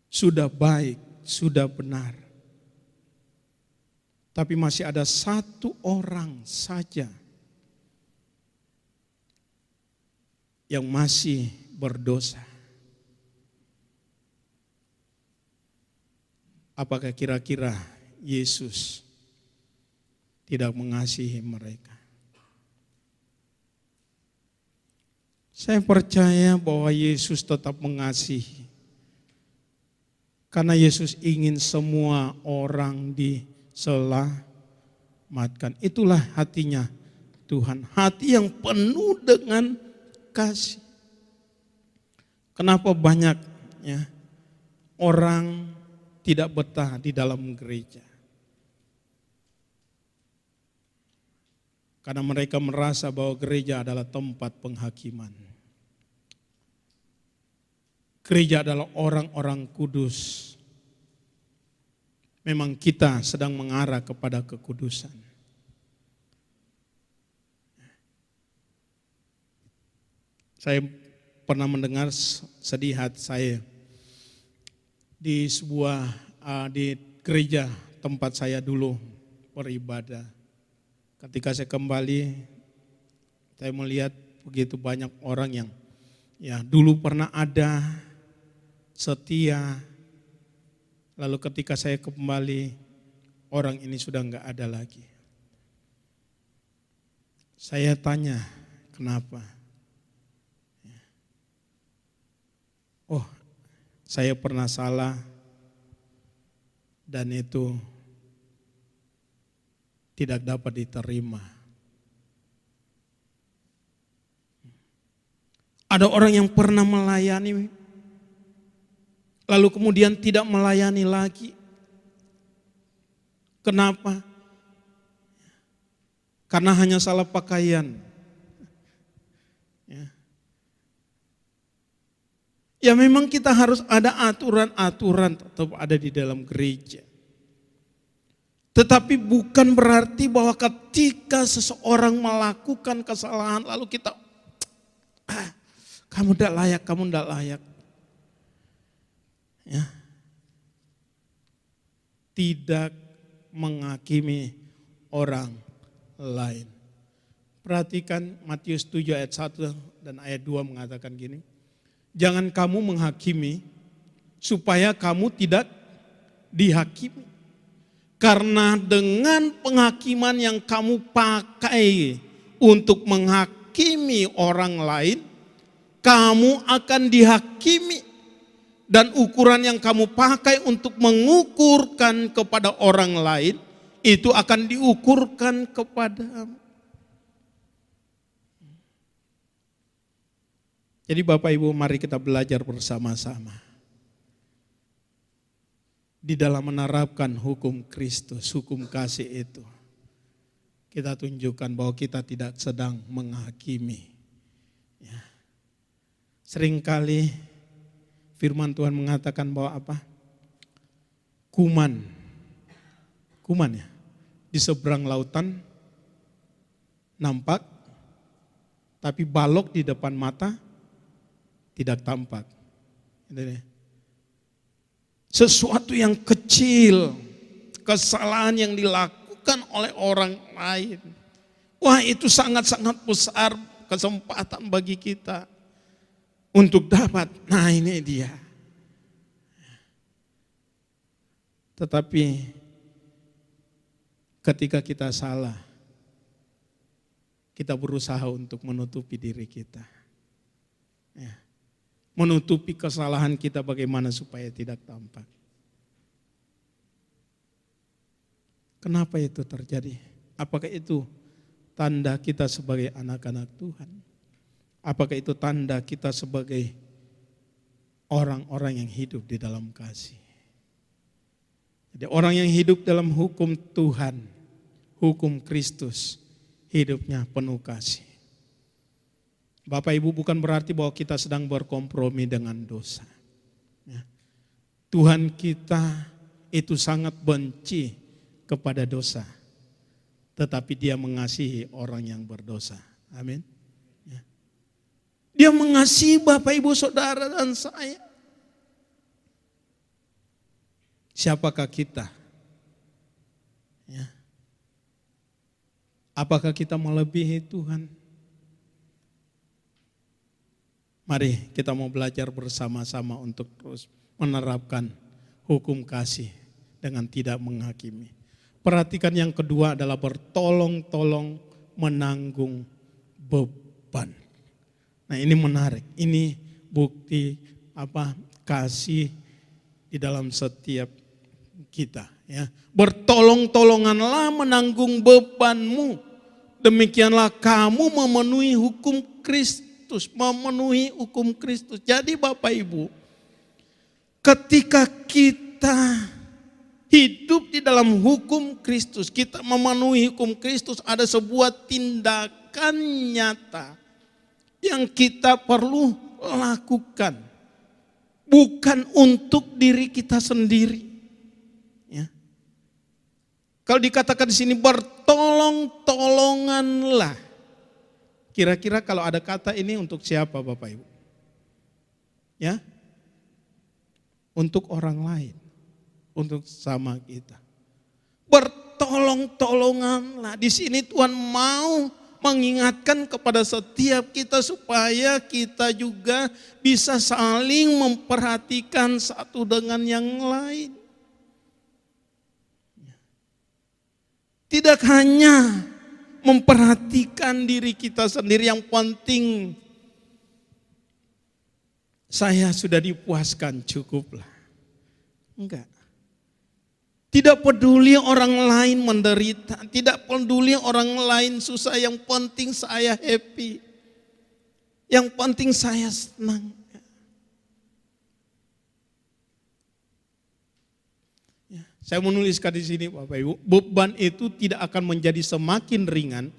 sudah baik, sudah benar, tapi masih ada satu orang saja yang masih berdosa. Apakah kira-kira Yesus tidak mengasihi mereka? Saya percaya bahwa Yesus tetap mengasihi. Karena Yesus ingin semua orang diselamatkan. Itulah hatinya Tuhan. Hati yang penuh dengan kasih. Kenapa banyak orang tidak betah di dalam gereja? Karena mereka merasa bahwa gereja adalah tempat penghakiman. Gereja adalah orang-orang kudus. Memang kita sedang mengarah kepada kekudusan. Saya pernah mendengar sedih hati saya di sebuah di gereja tempat saya dulu beribadah. Ketika saya kembali, saya melihat begitu banyak orang yang dulu pernah ada, setia, lalu ketika saya kembali, orang ini sudah enggak ada lagi. Saya tanya, kenapa? Oh, saya pernah salah dan itu tidak dapat diterima. Ada orang yang pernah melayani, lalu kemudian tidak melayani lagi. Kenapa? Karena hanya salah pakaian. Ya memang kita harus ada aturan-aturan tetap ada di dalam gereja. Tetapi bukan berarti bahwa ketika seseorang melakukan kesalahan lalu kita, kamu tidak layak, kamu tidak layak. Ya. Tidak menghakimi orang lain. Perhatikan Matius 7 ayat 1 dan ayat 2 mengatakan gini. Jangan kamu menghakimi supaya kamu tidak dihakimi. Karena dengan penghakiman yang kamu pakai untuk menghakimi orang lain, kamu akan dihakimi. Dan ukuran yang kamu pakai untuk mengukurkan kepada orang lain, itu akan diukurkan kepadamu. Jadi Bapak Ibu, mari kita belajar bersama-sama di dalam menerapkan hukum Kristus, hukum kasih itu. kita tunjukkan bahwa kita tidak sedang menghakimi. Ya. Seringkali firman Tuhan mengatakan bahwa apa? Kuman ya, di seberang lautan nampak, tapi balok di depan mata tidak tampak. Sesuatu yang kecil, kesalahan yang dilakukan oleh orang lain, wah itu sangat-sangat besar kesempatan bagi kita untuk dapat, nah ini dia. Tetapi ketika kita salah, kita berusaha untuk menutupi diri kita. Ya. Menutupi kesalahan kita bagaimana supaya tidak tampak. Kenapa itu terjadi? Apakah itu tanda kita sebagai anak-anak Tuhan? Apakah itu tanda kita sebagai orang-orang yang hidup di dalam kasih? Jadi orang yang hidup dalam hukum Tuhan, hukum Kristus, hidupnya penuh kasih. Bapak Ibu, bukan berarti bahwa kita sedang berkompromi dengan dosa. Ya. Tuhan kita itu sangat benci kepada dosa, tetapi Dia mengasihi orang yang berdosa. Amin. Ya. Dia mengasihi Bapak Ibu Saudara dan saya. Siapakah kita? Ya. Apakah kita melebihi Tuhan? Mari kita mau belajar bersama-sama untuk terus menerapkan hukum kasih dengan tidak menghakimi. Perhatikan yang kedua adalah bertolong-tolong menanggung beban. Nah ini menarik, ini bukti kasih di dalam setiap kita. Ya. Bertolong-tolonganlah menanggung bebanmu, demikianlah kamu memenuhi hukum Kristus, memenuhi hukum Kristus. Jadi Bapak Ibu, ketika kita hidup di dalam hukum Kristus, kita memenuhi hukum Kristus, ada sebuah tindakan nyata yang kita perlu lakukan. Bukan untuk diri kita sendiri. Ya. Kalau dikatakan di sini bertolong-tolonganlah. Kira-kira kalau ada kata ini untuk siapa Bapak Ibu? Ya? Untuk orang lain. Untuk sama kita. Bertolong-tolonganlah. Di sini Tuhan mau mengingatkan kepada setiap kita supaya kita juga bisa saling memperhatikan satu dengan yang lain. Tidak hanya memperhatikan diri kita sendiri, yang penting saya sudah dipuaskan, cukuplah. Enggak. Tidak peduli orang lain menderita, tidak peduli orang lain susah, yang penting saya happy. Yang penting saya senang. Ya, saya menuliskan di sini Bapak Ibu, beban itu tidak akan menjadi semakin ringan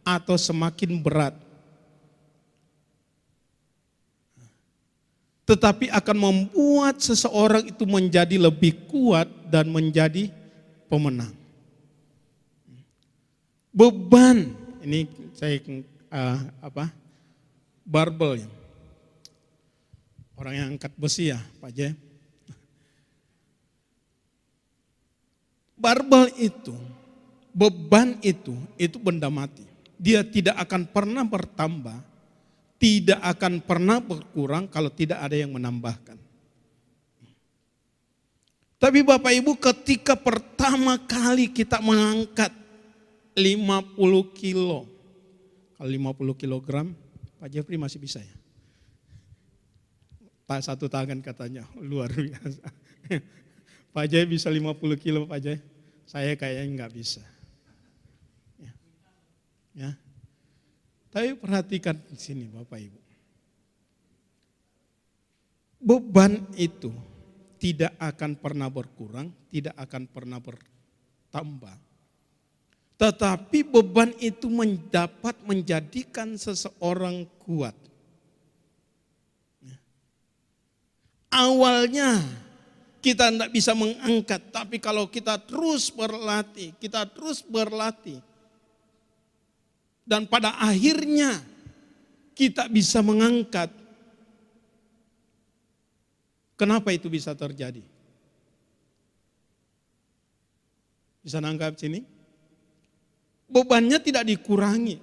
atau semakin berat. Tetapi akan membuat seseorang itu menjadi lebih kuat dan menjadi pemenang. Beban, ini saya barbel ya. Orang yang angkat besi ya, Pak Jaya. Barbel itu, beban itu benda mati. Dia tidak akan pernah bertambah, tidak akan pernah berkurang kalau tidak ada yang menambahkan. Tapi Bapak Ibu, ketika pertama kali kita mengangkat 50 kilo, kalau 50 kilogram, Pak Jeffrey masih bisa ya? Pak satu tangan katanya, luar biasa. Pak Jaya bisa 50 kilo Pak Jaya, saya kayaknya nggak bisa. Ya. Tapi perhatikan di sini Bapak Ibu. Beban itu tidak akan pernah berkurang, tidak akan pernah bertambah. Tetapi beban itu dapat menjadikan seseorang kuat. Awalnya kita tidak bisa mengangkat, tapi kalau kita terus berlatih, dan pada akhirnya kita bisa mengangkat. Kenapa itu bisa terjadi? Bisa nangkap sini? Bebannya tidak dikurangi,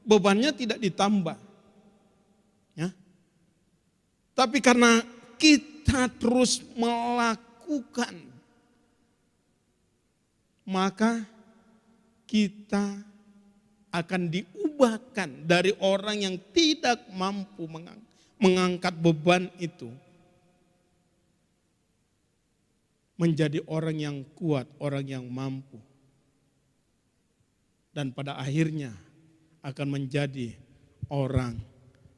bebannya tidak ditambah. Ya. Tapi karena kita terus melakukan, maka kita akan diubahkan dari orang yang tidak mampu mengangkat beban itu menjadi orang yang kuat, orang yang mampu. Dan pada akhirnya akan menjadi orang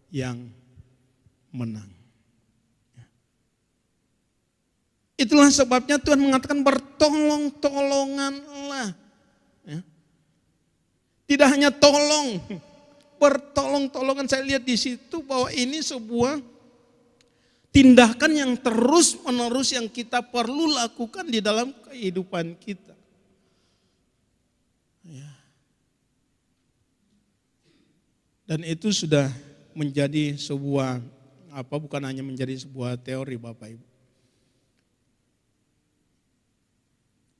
yang menang. Itulah sebabnya Tuhan mengatakan bertolong-tolonganlah. Ya. Tidak hanya tolong, bertolong-tolongan. Saya lihat di situ bahwa ini sebuah tindakan yang terus-menerus yang kita perlu lakukan di dalam kehidupan kita. Ya. Dan itu sudah menjadi sebuah bukan hanya menjadi sebuah teori Bapak Ibu.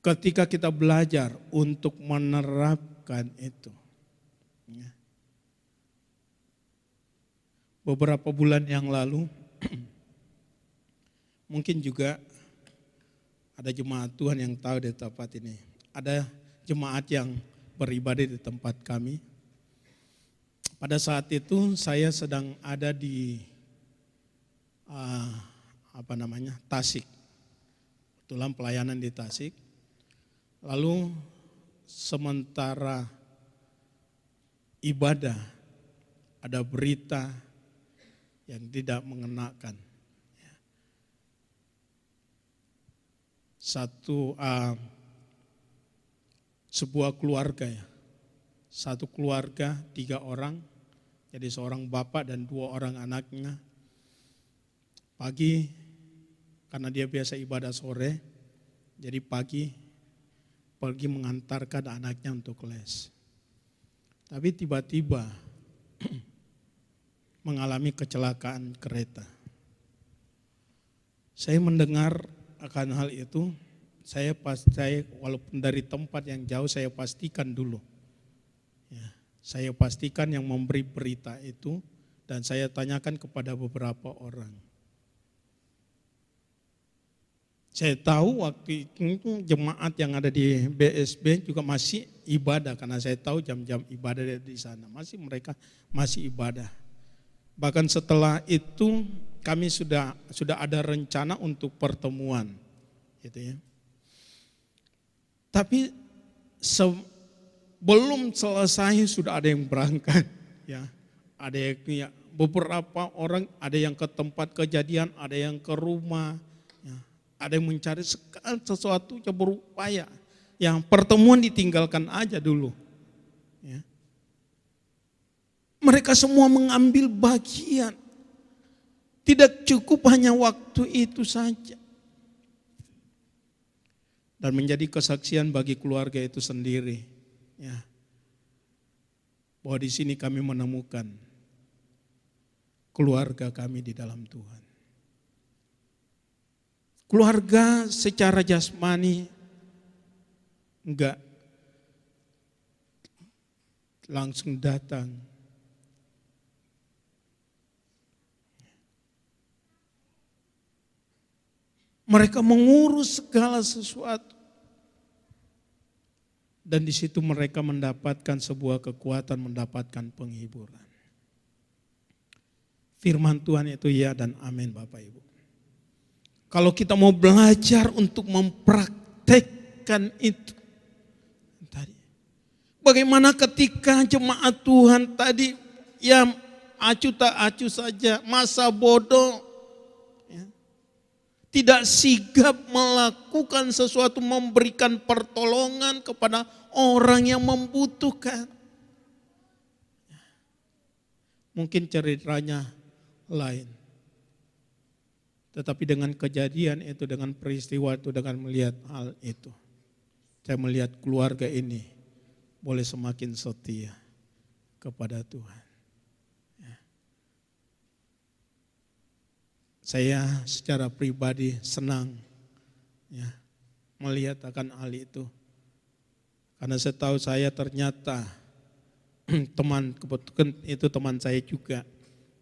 Ketika kita belajar untuk menerapkan itu. Ya. Beberapa bulan yang lalu, mungkin juga ada jemaat Tuhan yang tahu di tempat ini. Ada jemaat yang beribadah di tempat kami. Pada saat itu saya sedang ada di Tasik. Kebetulan pelayanan di Tasik. Lalu sementara ibadah ada berita yang tidak mengenakan. Sebuah keluarga ya. Satu keluarga 3 orang, jadi seorang bapak dan 2 orang anaknya. Pagi, karena dia biasa ibadah sore, jadi pagi pergi mengantarkan anaknya untuk les. Tapi tiba-tiba mengalami kecelakaan kereta. Saya mendengar akan hal itu, saya walaupun dari tempat yang jauh saya pastikan dulu. Ya, saya pastikan yang memberi berita itu dan saya tanyakan kepada beberapa orang. Saya tahu waktu itu jemaat yang ada di BSB juga masih ibadah karena saya tahu jam-jam ibadah di sana. Mereka masih ibadah. Bahkan setelah itu kami sudah ada rencana untuk pertemuan. Gitu ya. Tapi belum selesai sudah ada yang berangkat. Ya. Ada yang beberapa orang ada yang ke tempat kejadian, ada yang ke rumah. Ada yang mencari sesuatu yang berupaya. Yang pertemuan ditinggalkan aja dulu. Ya. Mereka semua mengambil bagian. Tidak cukup hanya waktu itu saja. Dan menjadi kesaksian bagi keluarga itu sendiri. Ya. Bahwa di sini kami menemukan keluarga kami di dalam Tuhan. Keluarga secara jasmani enggak langsung datang. Mereka mengurus segala sesuatu. Dan di situ mereka mendapatkan sebuah kekuatan, mendapatkan penghiburan. Firman Tuhan itu ya dan amin Bapak Ibu. Kalau kita mau belajar untuk mempraktekkan itu. Bagaimana ketika jemaat Tuhan tadi ya acu tak acu saja, masa bodoh. Ya. Tidak sigap melakukan sesuatu, memberikan pertolongan kepada orang yang membutuhkan. Mungkin ceritanya lain. Tetapi dengan kejadian itu, dengan peristiwa itu, dengan melihat hal itu, saya melihat keluarga ini boleh semakin setia kepada Tuhan. Ya. Saya secara pribadi senang ya, melihat akan hal itu. Karena setahu saya ternyata teman, kebetulan itu teman saya juga.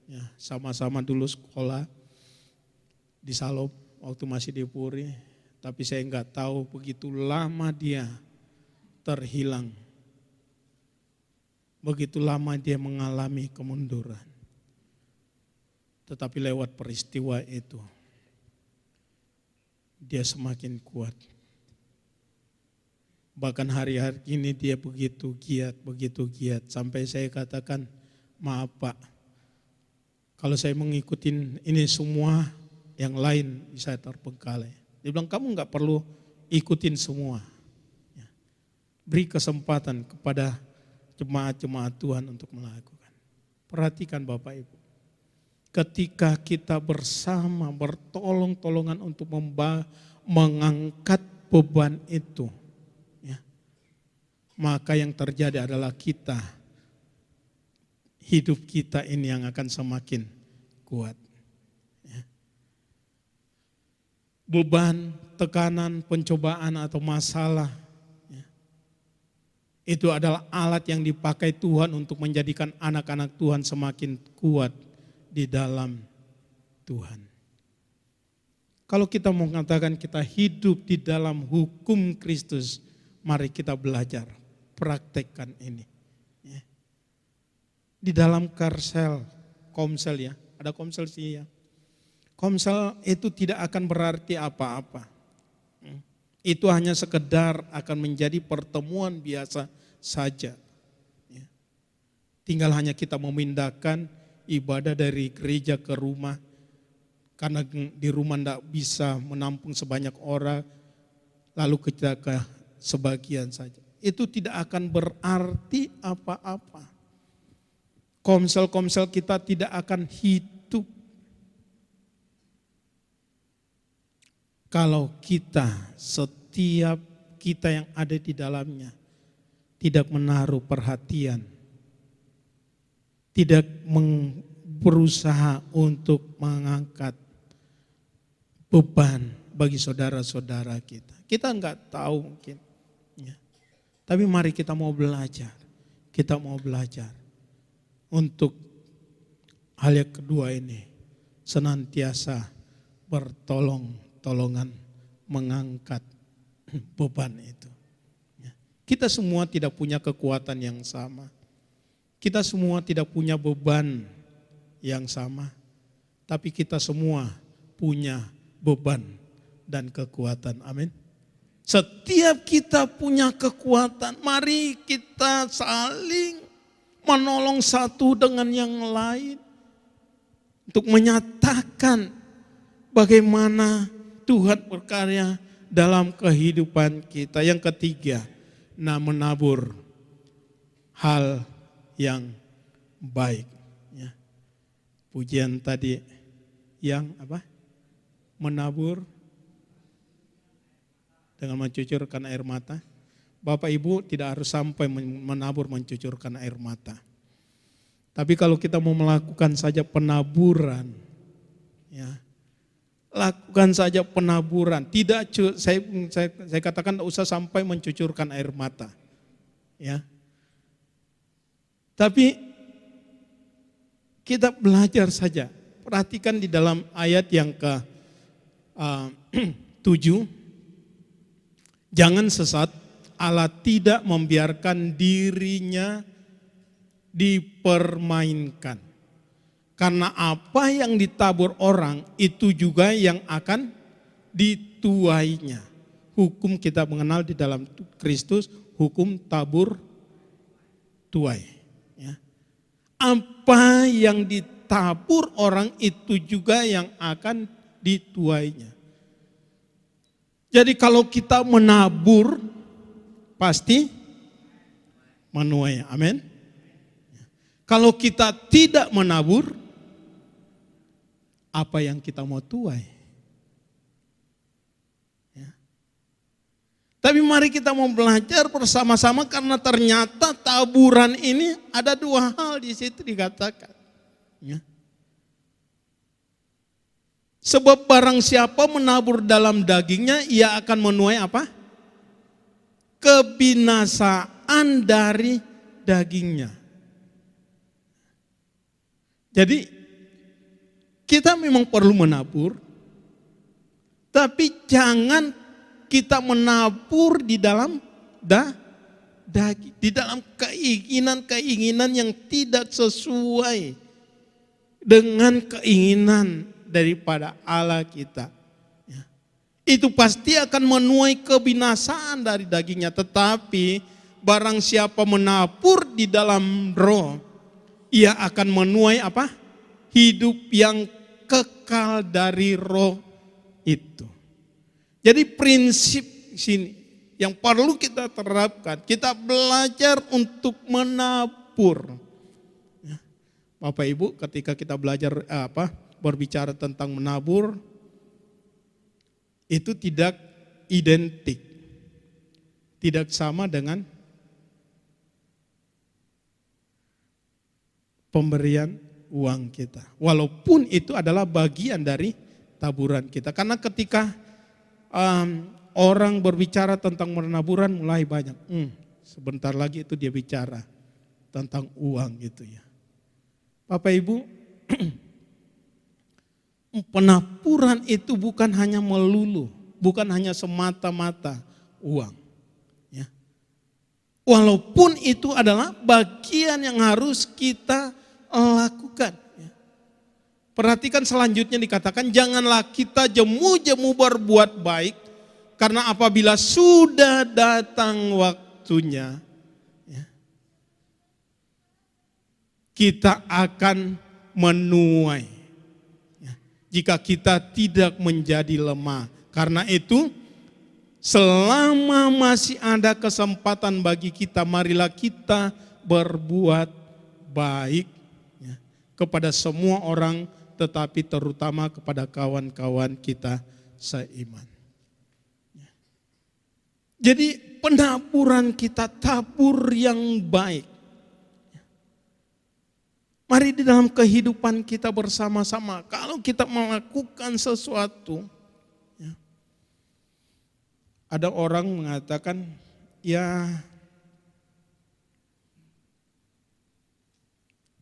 Ya, sama-sama dulu sekolah di Salop waktu masih di Puri. Tapi saya enggak tahu begitu lama dia terhilang. Begitu lama dia mengalami kemunduran. Tetapi lewat peristiwa itu, dia semakin kuat. Bahkan hari-hari ini dia begitu giat. Sampai saya katakan, maaf Pak, kalau saya mengikuti ini semua, yang lain bisa terbengkalai. Dia bilang, kamu enggak perlu ikutin semua. Ya. Beri kesempatan kepada jemaat-jemaat Tuhan untuk melakukan. Perhatikan Bapak Ibu. Ketika kita bersama bertolong-tolongan untuk mengangkat beban itu, ya, maka yang terjadi adalah hidup kita ini yang akan semakin kuat. Ya. Beban, tekanan, pencobaan atau masalah, ya, itu adalah alat yang dipakai Tuhan untuk menjadikan anak-anak Tuhan semakin kuat di dalam Tuhan. Kalau kita mau mengatakan kita hidup di dalam hukum Kristus, mari kita belajar, praktekkan ini. Ya. Di dalam komsel ya, ada komsel sih ya. Komsel itu tidak akan berarti apa-apa. Itu hanya sekedar akan menjadi pertemuan biasa saja. Ya. Tinggal hanya kita memindahkan ibadah dari gereja ke rumah, karena di rumah tidak bisa menampung sebanyak orang, lalu kita ke sebagian saja. Itu tidak akan berarti apa-apa. Komsel-komsel kita tidak akan hidup kalau setiap kita yang ada di dalamnya tidak menaruh perhatian, tidak berusaha untuk mengangkat beban bagi saudara-saudara kita. Kita enggak tahu mungkin. Ya. Tapi mari kita mau belajar. Kita mau belajar untuk hal yang kedua ini. Senantiasa bertolong-tolongan mengangkat beban itu. Ya. Kita semua tidak punya kekuatan yang sama. Kita semua tidak punya beban yang sama, tapi kita semua punya beban dan kekuatan. Amin. Setiap kita punya kekuatan, mari kita saling menolong satu dengan yang lain untuk menyatakan bagaimana Tuhan berkarya dalam kehidupan kita. Yang ketiga, menabur hal yang baik. Ya. Pujian tadi yang apa? Menabur dengan mencucurkan air mata. Bapak Ibu tidak harus sampai menabur mencucurkan air mata. Tapi kalau kita mau melakukan saja penaburan, ya, lakukan saja penaburan. Tidak, saya katakan tidak usah sampai mencucurkan air mata. Ya. Tapi kita belajar saja. Perhatikan di dalam ayat yang ke-7. Jangan sesat, Allah tidak membiarkan dirinya dipermainkan. Karena apa yang ditabur orang itu juga yang akan dituainya. Hukum kita mengenal di dalam Kristus, hukum tabur tuai. Apa yang ditabur orang itu juga yang akan dituainya. Jadi kalau kita menabur, pasti menuai. Amin. Kalau kita tidak menabur, apa yang kita mau tuai? Ya. Tapi mari kita mau belajar bersama-sama karena ternyata taburan ini ada dua hal di situ dikatakan. Ya. Sebab barang siapa menabur dalam dagingnya, ia akan menuai apa? Kebinasaan dari dagingnya. Jadi kita memang perlu menabur, tapi jangan kita menabur di dalam daging, di dalam keinginan-keinginan yang tidak sesuai dengan keinginan daripada Allah kita. Ya. Itu pasti akan menuai kebinasaan dari dagingnya. Tetapi barang siapa menabur di dalam roh, ia akan menuai apa? Hidup yang kekal dari roh itu. Jadi prinsip sini yang perlu kita terapkan, kita belajar untuk menabur. Ya. Bapak Ibu, ketika kita belajar berbicara tentang menabur, itu tidak identik, tidak sama dengan pemberian uang kita. Walaupun itu adalah bagian dari taburan kita. Karena ketika orang berbicara tentang menaburan mulai banyak. Sebentar lagi itu dia bicara tentang uang gitu ya. Bapak Ibu, penaburan itu bukan hanya melulu, bukan hanya semata-mata uang. Ya. Walaupun itu adalah bagian yang harus kita lakukan. Ya. Perhatikan selanjutnya dikatakan, janganlah kita jemu-jemu berbuat baik, karena apabila sudah datang waktunya, ya, kita akan menuai. Jika kita tidak menjadi lemah. Karena itu selama masih ada kesempatan bagi kita, marilah kita berbuat baik ya, kepada semua orang, tetapi terutama kepada kawan-kawan kita seiman. Jadi penaburan kita tabur yang baik. Mari di dalam kehidupan kita bersama-sama, kalau kita melakukan sesuatu, ya, ada orang mengatakan, ya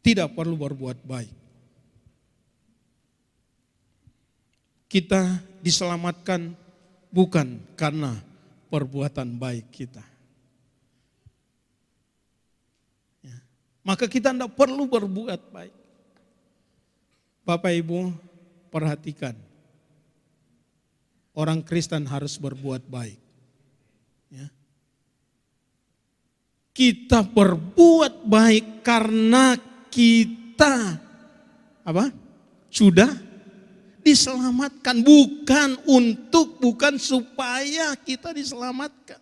tidak perlu berbuat baik. Kita diselamatkan bukan karena perbuatan baik kita. Maka kita tidak perlu berbuat baik. Bapak Ibu perhatikan, orang Kristen harus berbuat baik. Ya. Kita berbuat baik karena kita sudah diselamatkan, bukan supaya kita diselamatkan.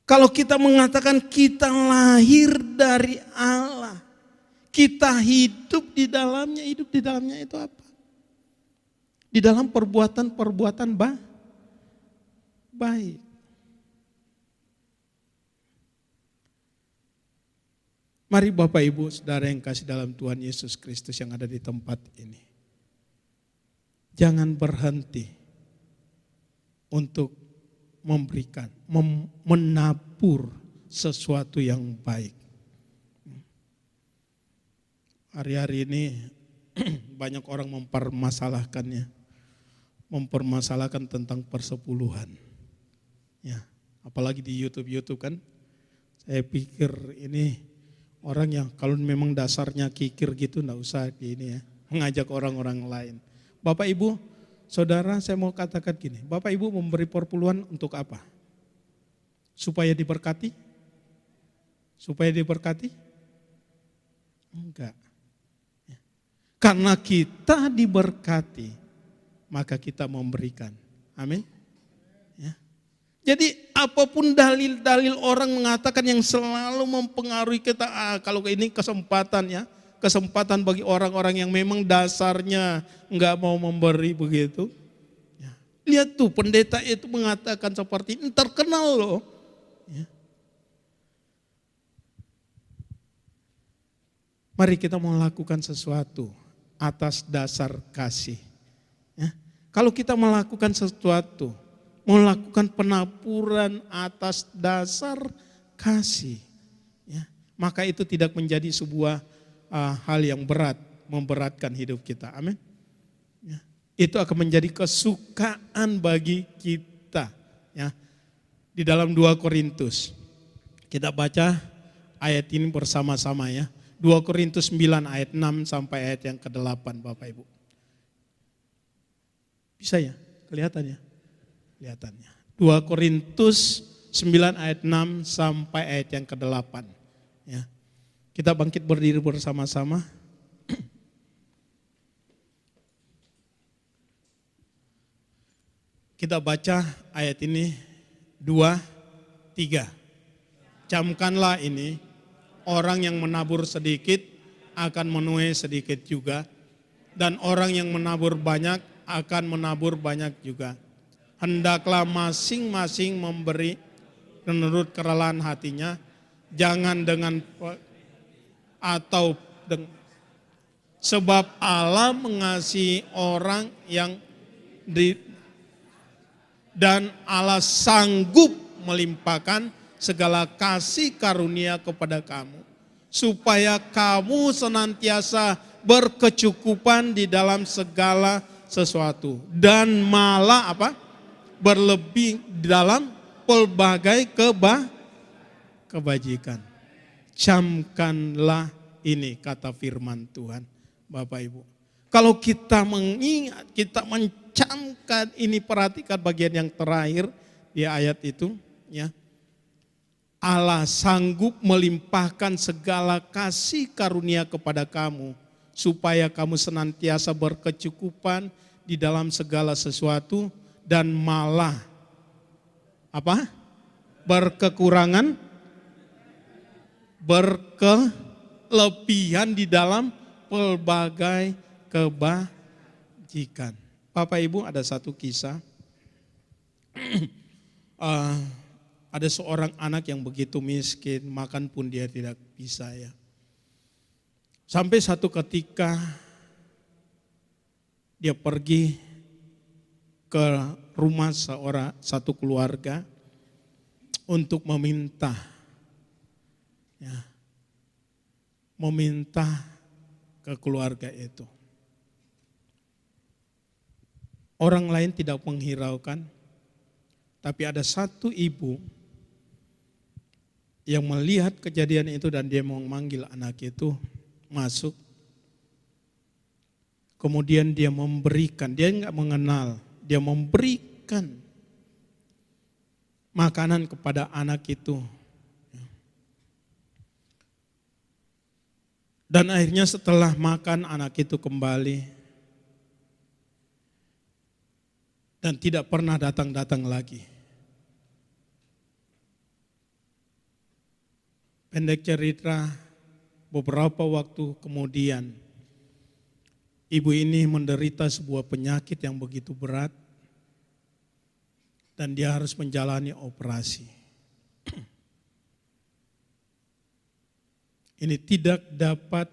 Kalau kita mengatakan kita lahir dari Allah, kita hidup di dalamnya itu apa? Di dalam perbuatan-perbuatan baik. Mari Bapak Ibu Saudara yang kasih dalam Tuhan Yesus Kristus yang ada di tempat ini. Jangan berhenti untuk memberikan, menabur sesuatu yang baik. Hari-hari ini banyak orang mempermasalahkan tentang persepuluhan. Ya, apalagi di YouTube kan, saya pikir ini orang yang kalau memang dasarnya kikir gitu enggak usah mengajak orang-orang lain. Bapak Ibu, Saudara, saya mau katakan gini, Bapak Ibu memberi perpuluhan untuk apa? Supaya diberkati? Supaya diberkati? Enggak. Karena kita diberkati, maka kita memberikan. Amin. Ya. Jadi apapun dalil-dalil orang mengatakan yang selalu mempengaruhi kita, kalau ini kesempatan ya, kesempatan bagi orang-orang yang memang dasarnya nggak mau memberi begitu. Ya. Lihat tuh pendeta itu mengatakan seperti ini, terkenal loh. Ya. Mari kita melakukan sesuatu atas dasar kasih. Ya. Kalau kita melakukan sesuatu, melakukan penaburan atas dasar kasih, ya, maka itu tidak menjadi sebuah hal yang berat, memberatkan hidup kita. Amin. Ya, itu akan menjadi kesukaan bagi kita. Ya. Di dalam 2 Korintus, kita baca ayat ini bersama-sama ya. 2 Korintus 9 ayat 6 sampai ayat yang ke-8 Bapak Ibu. Bisa ya? Kelihatannya? Kelihatannya. 2 Korintus 9 ayat 6 sampai ayat yang ke-8. Ya. Kita bangkit berdiri bersama-sama. Kita baca ayat ini 2, 3. Camkanlah ini, orang yang menabur sedikit akan menuai sedikit juga. Dan orang yang menabur banyak akan menabur banyak juga. Hendaklah masing-masing memberi menurut kerelaan hatinya, jangan dengan sebab Allah mengasihi orang yang dan Allah sanggup melimpahkan segala kasih karunia kepada kamu, supaya kamu senantiasa berkecukupan di dalam segala sesuatu dan malah berlebih dalam pelbagai kebajikan. Camkanlah ini, kata firman Tuhan, Bapak Ibu. Kalau kita mengingat, kita mencamkan ini, perhatikan bagian yang terakhir di ayat itu, ya. Allah sanggup melimpahkan segala kasih karunia kepada kamu, supaya kamu senantiasa berkecukupan di dalam segala sesuatu dan malah berkekurangan, berkelebihan di dalam pelbagai kebajikan. Bapak Ibu, ada satu kisah. Ada seorang anak yang begitu miskin, makan pun dia tidak bisa ya. Sampai satu ketika dia pergi ke rumah satu keluarga untuk meminta ke keluarga itu. Orang lain tidak menghiraukan, tapi ada satu ibu yang melihat kejadian itu dan dia memanggil anak itu masuk. Kemudian dia memberikan, dia enggak mengenal, dia memberikan makanan kepada anak itu. Dan akhirnya setelah makan, anak itu kembali dan tidak pernah datang-datang lagi. Pendek cerita, beberapa waktu kemudian ibu ini menderita sebuah penyakit yang begitu berat dan dia harus menjalani operasi. Ini tidak dapat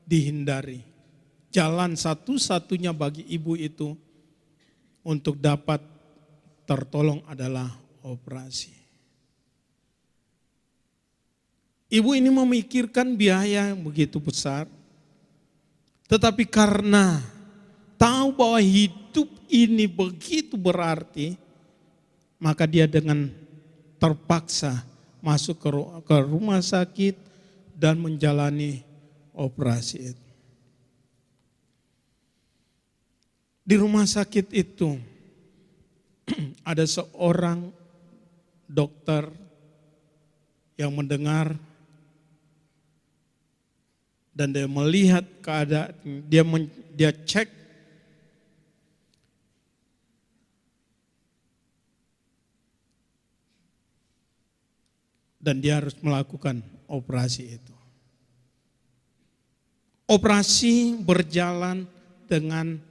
dihindari. Jalan satu-satunya bagi ibu itu untuk dapat tertolong adalah operasi. Ibu ini memikirkan biaya yang begitu besar, tetapi karena tahu bahwa hidup ini begitu berarti, maka dia dengan terpaksa masuk ke rumah sakit dan menjalani operasi itu. Di rumah sakit itu ada seorang dokter yang mendengar dan dia melihat keadaan, dia cek dan dia harus melakukan operasi itu. Operasi berjalan dengan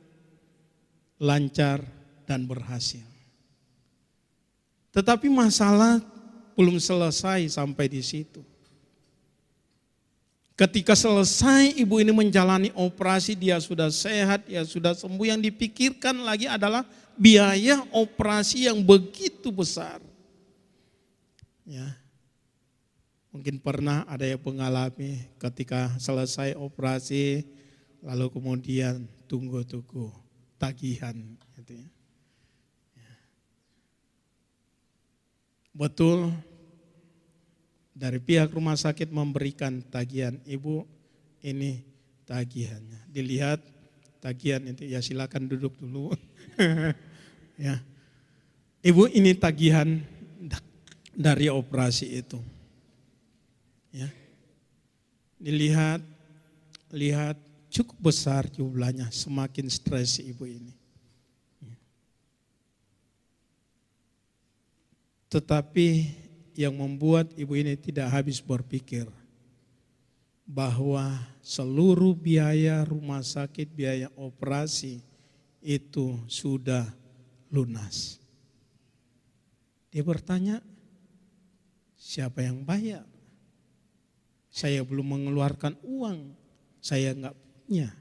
lancar dan berhasil. Tetapi masalah belum selesai sampai di situ. Ketika selesai ibu ini menjalani operasi, dia sudah sehat, dia sudah sembuh. Yang dipikirkan lagi adalah biaya operasi yang begitu besar. Ya. Mungkin pernah ada yang mengalami ketika selesai operasi, lalu kemudian tunggu-tunggu tagihan. Gitu ya. Betul, dari pihak rumah sakit memberikan tagihan, ibu ini tagihannya. Dilihat tagihan itu, ya silakan duduk dulu. Ya, ibu ini tagihan dari operasi itu. Ya, dilihat, lihat cukup besar jumlahnya, semakin stres ibu ini. Tetapi yang membuat ibu ini tidak habis berpikir bahwa seluruh biaya rumah sakit, biaya operasi itu sudah lunas. Dia bertanya, siapa yang bayar? Saya belum mengeluarkan uang, saya enggak punya.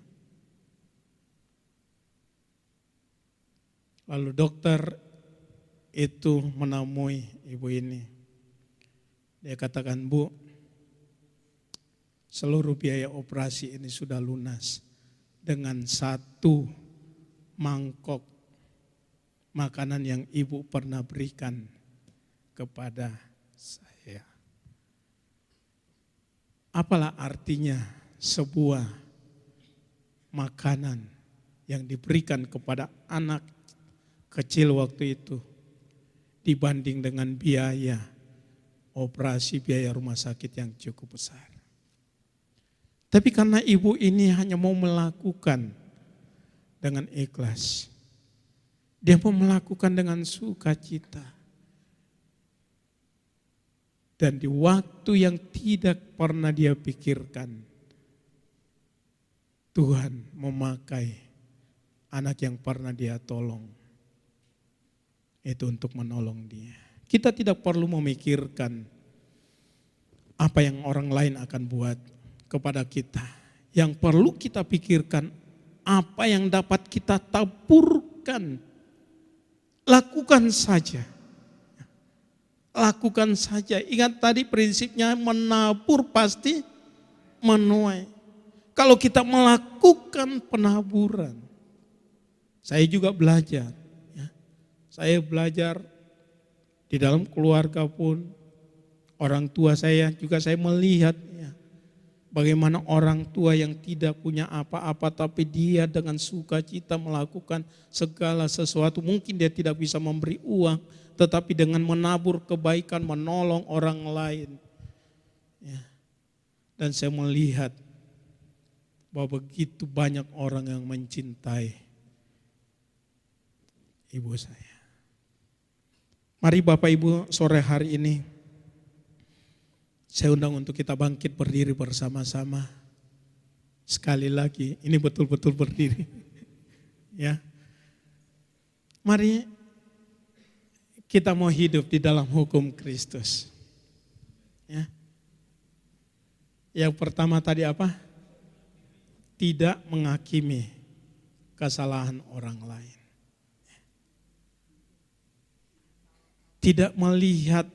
Lalu dokter itu menemui ibu ini. Dia katakan, Bu, seluruh biaya operasi ini sudah lunas dengan satu mangkok makanan yang ibu pernah berikan kepada saya. Apalah artinya sebuah makanan yang diberikan kepada anak kecil waktu itu dibanding dengan biaya operasi, biaya rumah sakit yang cukup besar. Tapi karena ibu ini hanya mau melakukan dengan ikhlas, dia mau melakukan dengan sukacita. Dan di waktu yang tidak pernah dia pikirkan, Tuhan memakai anak yang pernah dia tolong. Itu untuk menolong dia. Kita tidak perlu memikirkan apa yang orang lain akan buat kepada kita. Yang perlu kita pikirkan apa yang dapat kita taburkan. Lakukan saja. Lakukan saja. Ingat tadi prinsipnya menabur pasti menuai. Kalau kita melakukan penaburan. Saya juga belajar. Saya belajar di dalam keluarga pun, orang tua saya juga saya melihat ya, bagaimana orang tua yang tidak punya apa-apa tapi dia dengan sukacita melakukan segala sesuatu. Mungkin dia tidak bisa memberi uang, tetapi dengan menabur kebaikan, menolong orang lain. Ya. Dan saya melihat bahwa begitu banyak orang yang mencintai ibu saya. Mari Bapak Ibu sore hari ini saya undang untuk kita bangkit berdiri bersama-sama. Sekali lagi, ini betul-betul berdiri. Ya. Mari kita mau hidup di dalam hukum Kristus. Ya. Yang pertama tadi apa? Tidak menghakimi kesalahan orang lain. Tidak melihat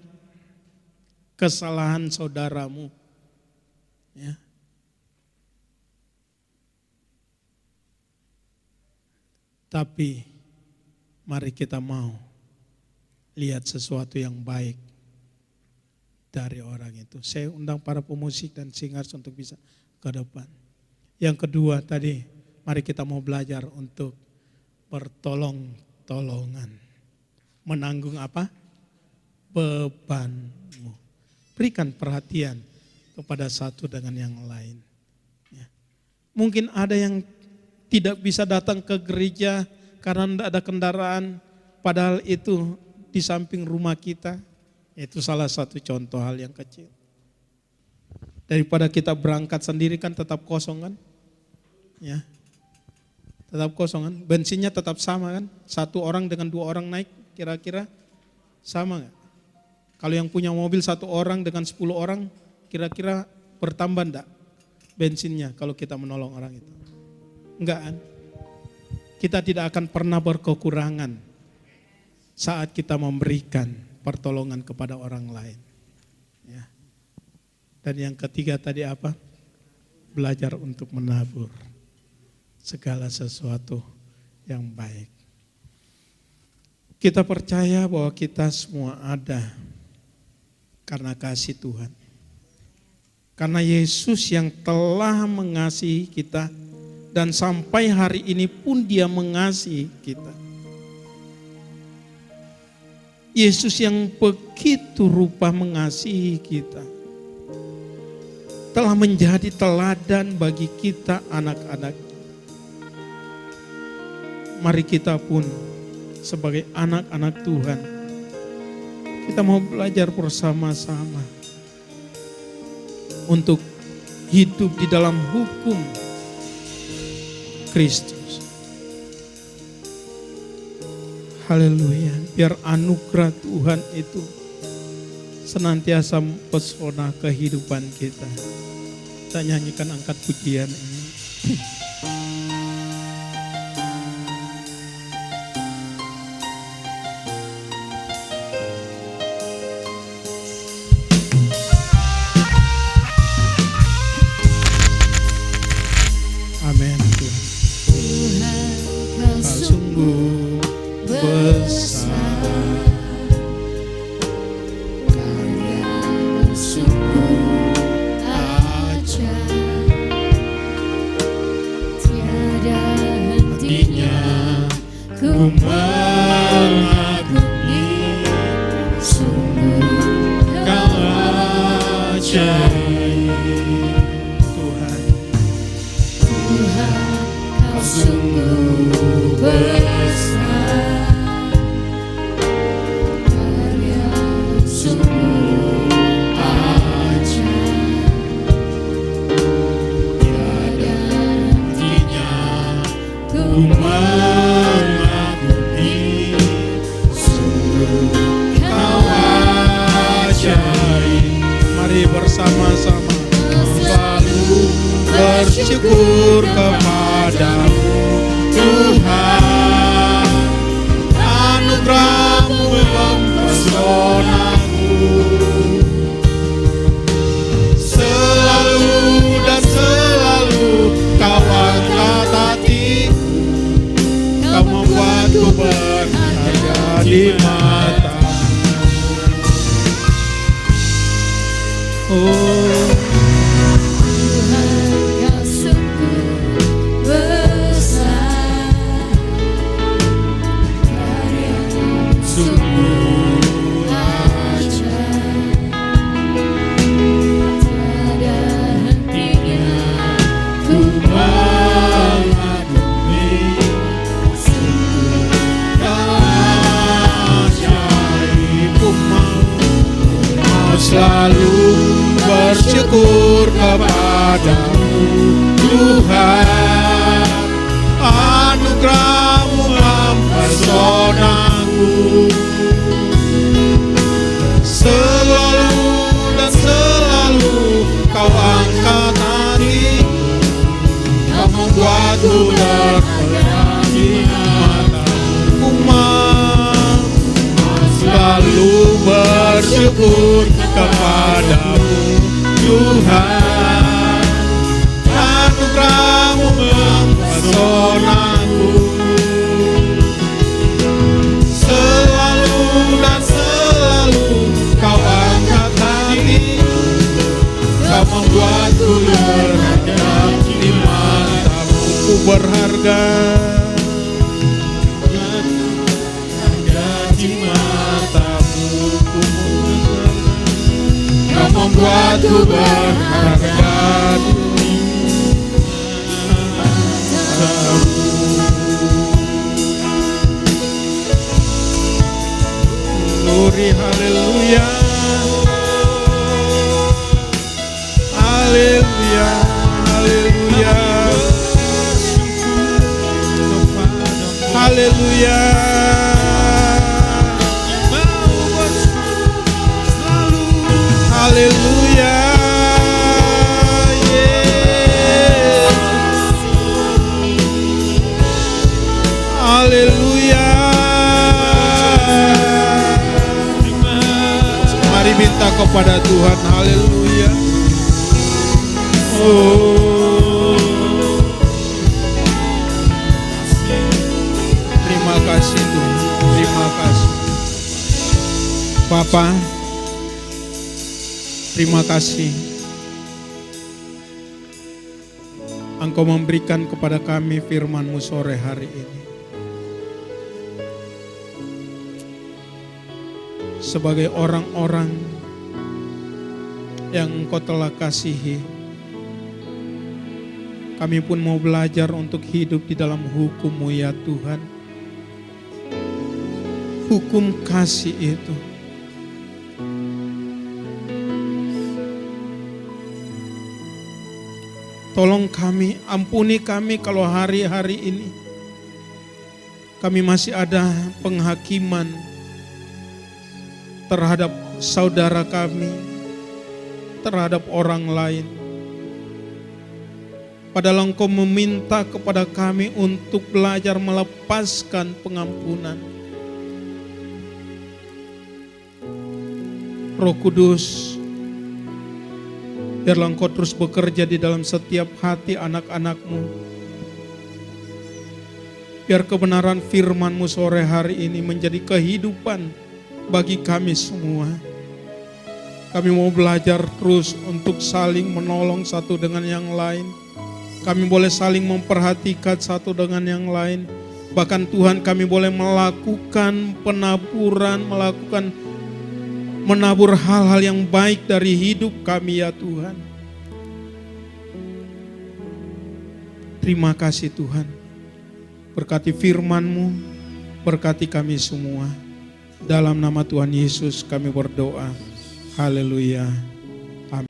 kesalahan saudaramu. Ya. Tapi mari kita mau lihat sesuatu yang baik dari orang itu. Saya undang para pemusik dan singers untuk bisa ke depan. Yang kedua tadi, mari kita mau belajar untuk bertolong-tolongan. Menanggung apa? Bebanmu. Berikan perhatian kepada satu dengan yang lain. Ya. Mungkin ada yang tidak bisa datang ke gereja karena tidak ada kendaraan, padahal itu di samping rumah kita. Itu salah satu contoh hal yang kecil. Daripada kita berangkat sendiri kan tetap kosong kan? Ya. Tetap kosong kan? Bensinnya tetap sama kan? 1 orang dengan 2 orang naik kira-kira sama nggak? Kalau yang punya mobil 1 orang dengan 10 orang kira-kira bertambah enggak bensinnya kalau kita menolong orang itu? Enggak kan? Kita tidak akan pernah berkekurangan saat kita memberikan pertolongan kepada orang lain. Ya. Dan yang ketiga tadi apa? Belajar untuk menabur segala sesuatu yang baik. Kita percaya bahwa kita semua ada karena kasih Tuhan. Karena Yesus yang telah mengasihi kita dan sampai hari ini pun Dia mengasihi kita. Yesus yang begitu rupa mengasihi kita telah menjadi teladan bagi kita anak-anak. Mari kita pun sebagai anak-anak Tuhan, kita mau belajar bersama-sama untuk hidup di dalam hukum Kristus. Haleluya. Biar anugerah Tuhan itu senantiasa mempesona kehidupan kita. Kita nyanyikan angkat pujian ini. Amin. Tuhan kau sungguh besar, karya-Mu sungguh ajaib, tiada hentinya ku mengagumi, sungguh kau ajaib. Tuhan kau sungguh besar, bersama-sama selalu bersyukur kepadamu Tuhan, anugerah-Mu mempesonaku, selalu dan selalu Kau angkat hatiku, Kau membuatku berharga di mata. Oh Tuhan kau sungguh besar, karya-Mu sungguh ajaib, tiada hentinya ku mengagumi, sungguh kau ajaib. Ku mau selalu bersyukur kepadamu Tuhan, anugerah-Mu mempesonaku, selalu dan selalu Kau angkat hatiku, Kau membuatku berharga di mata-Mu. Ku mau selalu bersyukur kepadamu Tuhan, anugerah-Mu mempesonaku, selalu dan selalu Kau angkat hatiku, Kau membuatku berharga di mata-Mu. Ku berharga di mata-Mu, ku Kau membuatku berharga di mata-Mu. Glory, haleluya. kepada Tuhan. Haleluya. Oh, terima kasih Tuhan. Terima kasih Bapa. Terima kasih Engkau memberikan kepada kami firman-Mu sore hari ini. Sebagai orang-orang yang Engkau telah kasihi, kami pun mau belajar untuk hidup di dalam hukum-Mu ya Tuhan. Hukum kasih itu tolong kami, ampuni kami kalau hari-hari ini kami masih ada penghakiman terhadap saudara kami, terhadap orang lain. Padahal Engkau meminta kepada kami untuk belajar melepaskan pengampunan. Roh Kudus, biarlah Engkau terus bekerja di dalam setiap hati anak-anak-Mu. Biar kebenaran firman-Mu sore hari ini menjadi kehidupan bagi kami semua. Kami mau belajar terus untuk saling menolong satu dengan yang lain. Kami boleh saling memperhatikan satu dengan yang lain. Bahkan Tuhan, kami boleh melakukan penaburan, menabur hal-hal yang baik dari hidup kami ya Tuhan. Terima kasih Tuhan. Berkati firman-Mu, berkati kami semua. Dalam nama Tuhan Yesus kami berdoa. Haleluya. Amin.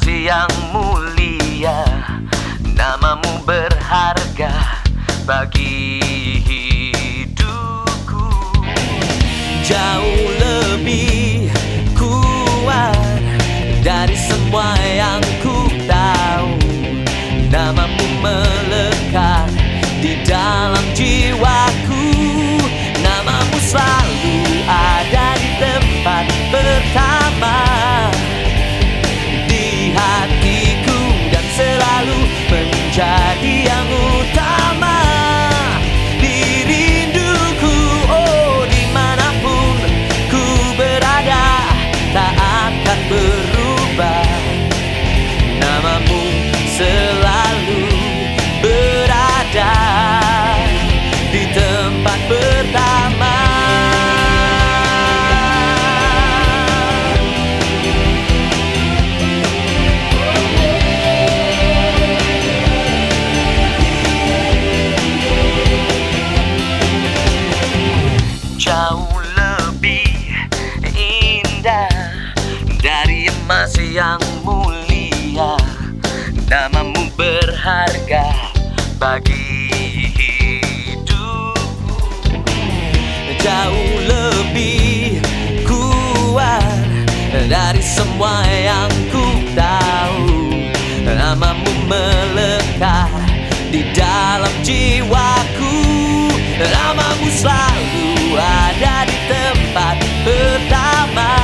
Yang mulia, nama-Mu berharga bagi hidupku. Jauh lebih kuat dari semua yang ku tahu. Nama-Mu melekat di dalam jiwaku. Nama-Mu selalu ada di tempat pertama hatiku dan selalu menjadi yang utama di rinduku. Oh, dimanapun ku berada tak akan berubah. Nama-Mu selalu berada di tempat pertama. Yang mulia, nama-Mu berharga bagi hidupku. Jauh lebih kuat dari semua yang ku tahu. Nama-Mu melekat di dalam jiwaku. Nama-Mu selalu ada di tempat pertama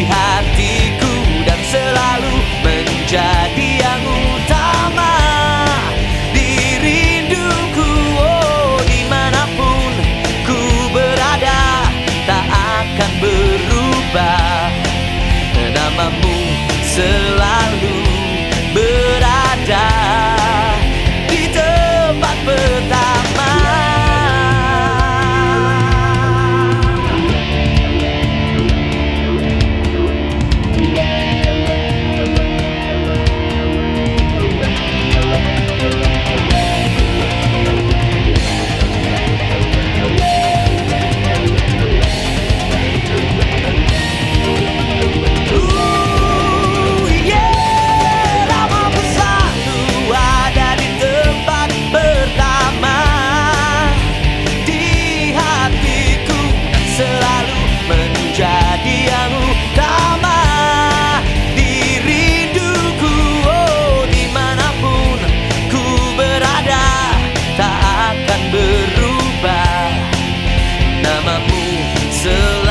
hatiku dan selalu menjadi yang utama di rinduku. Oh, dimanapun ku berada tak akan berubah. Nama-Mu selalu berada di tempat pertama. selalu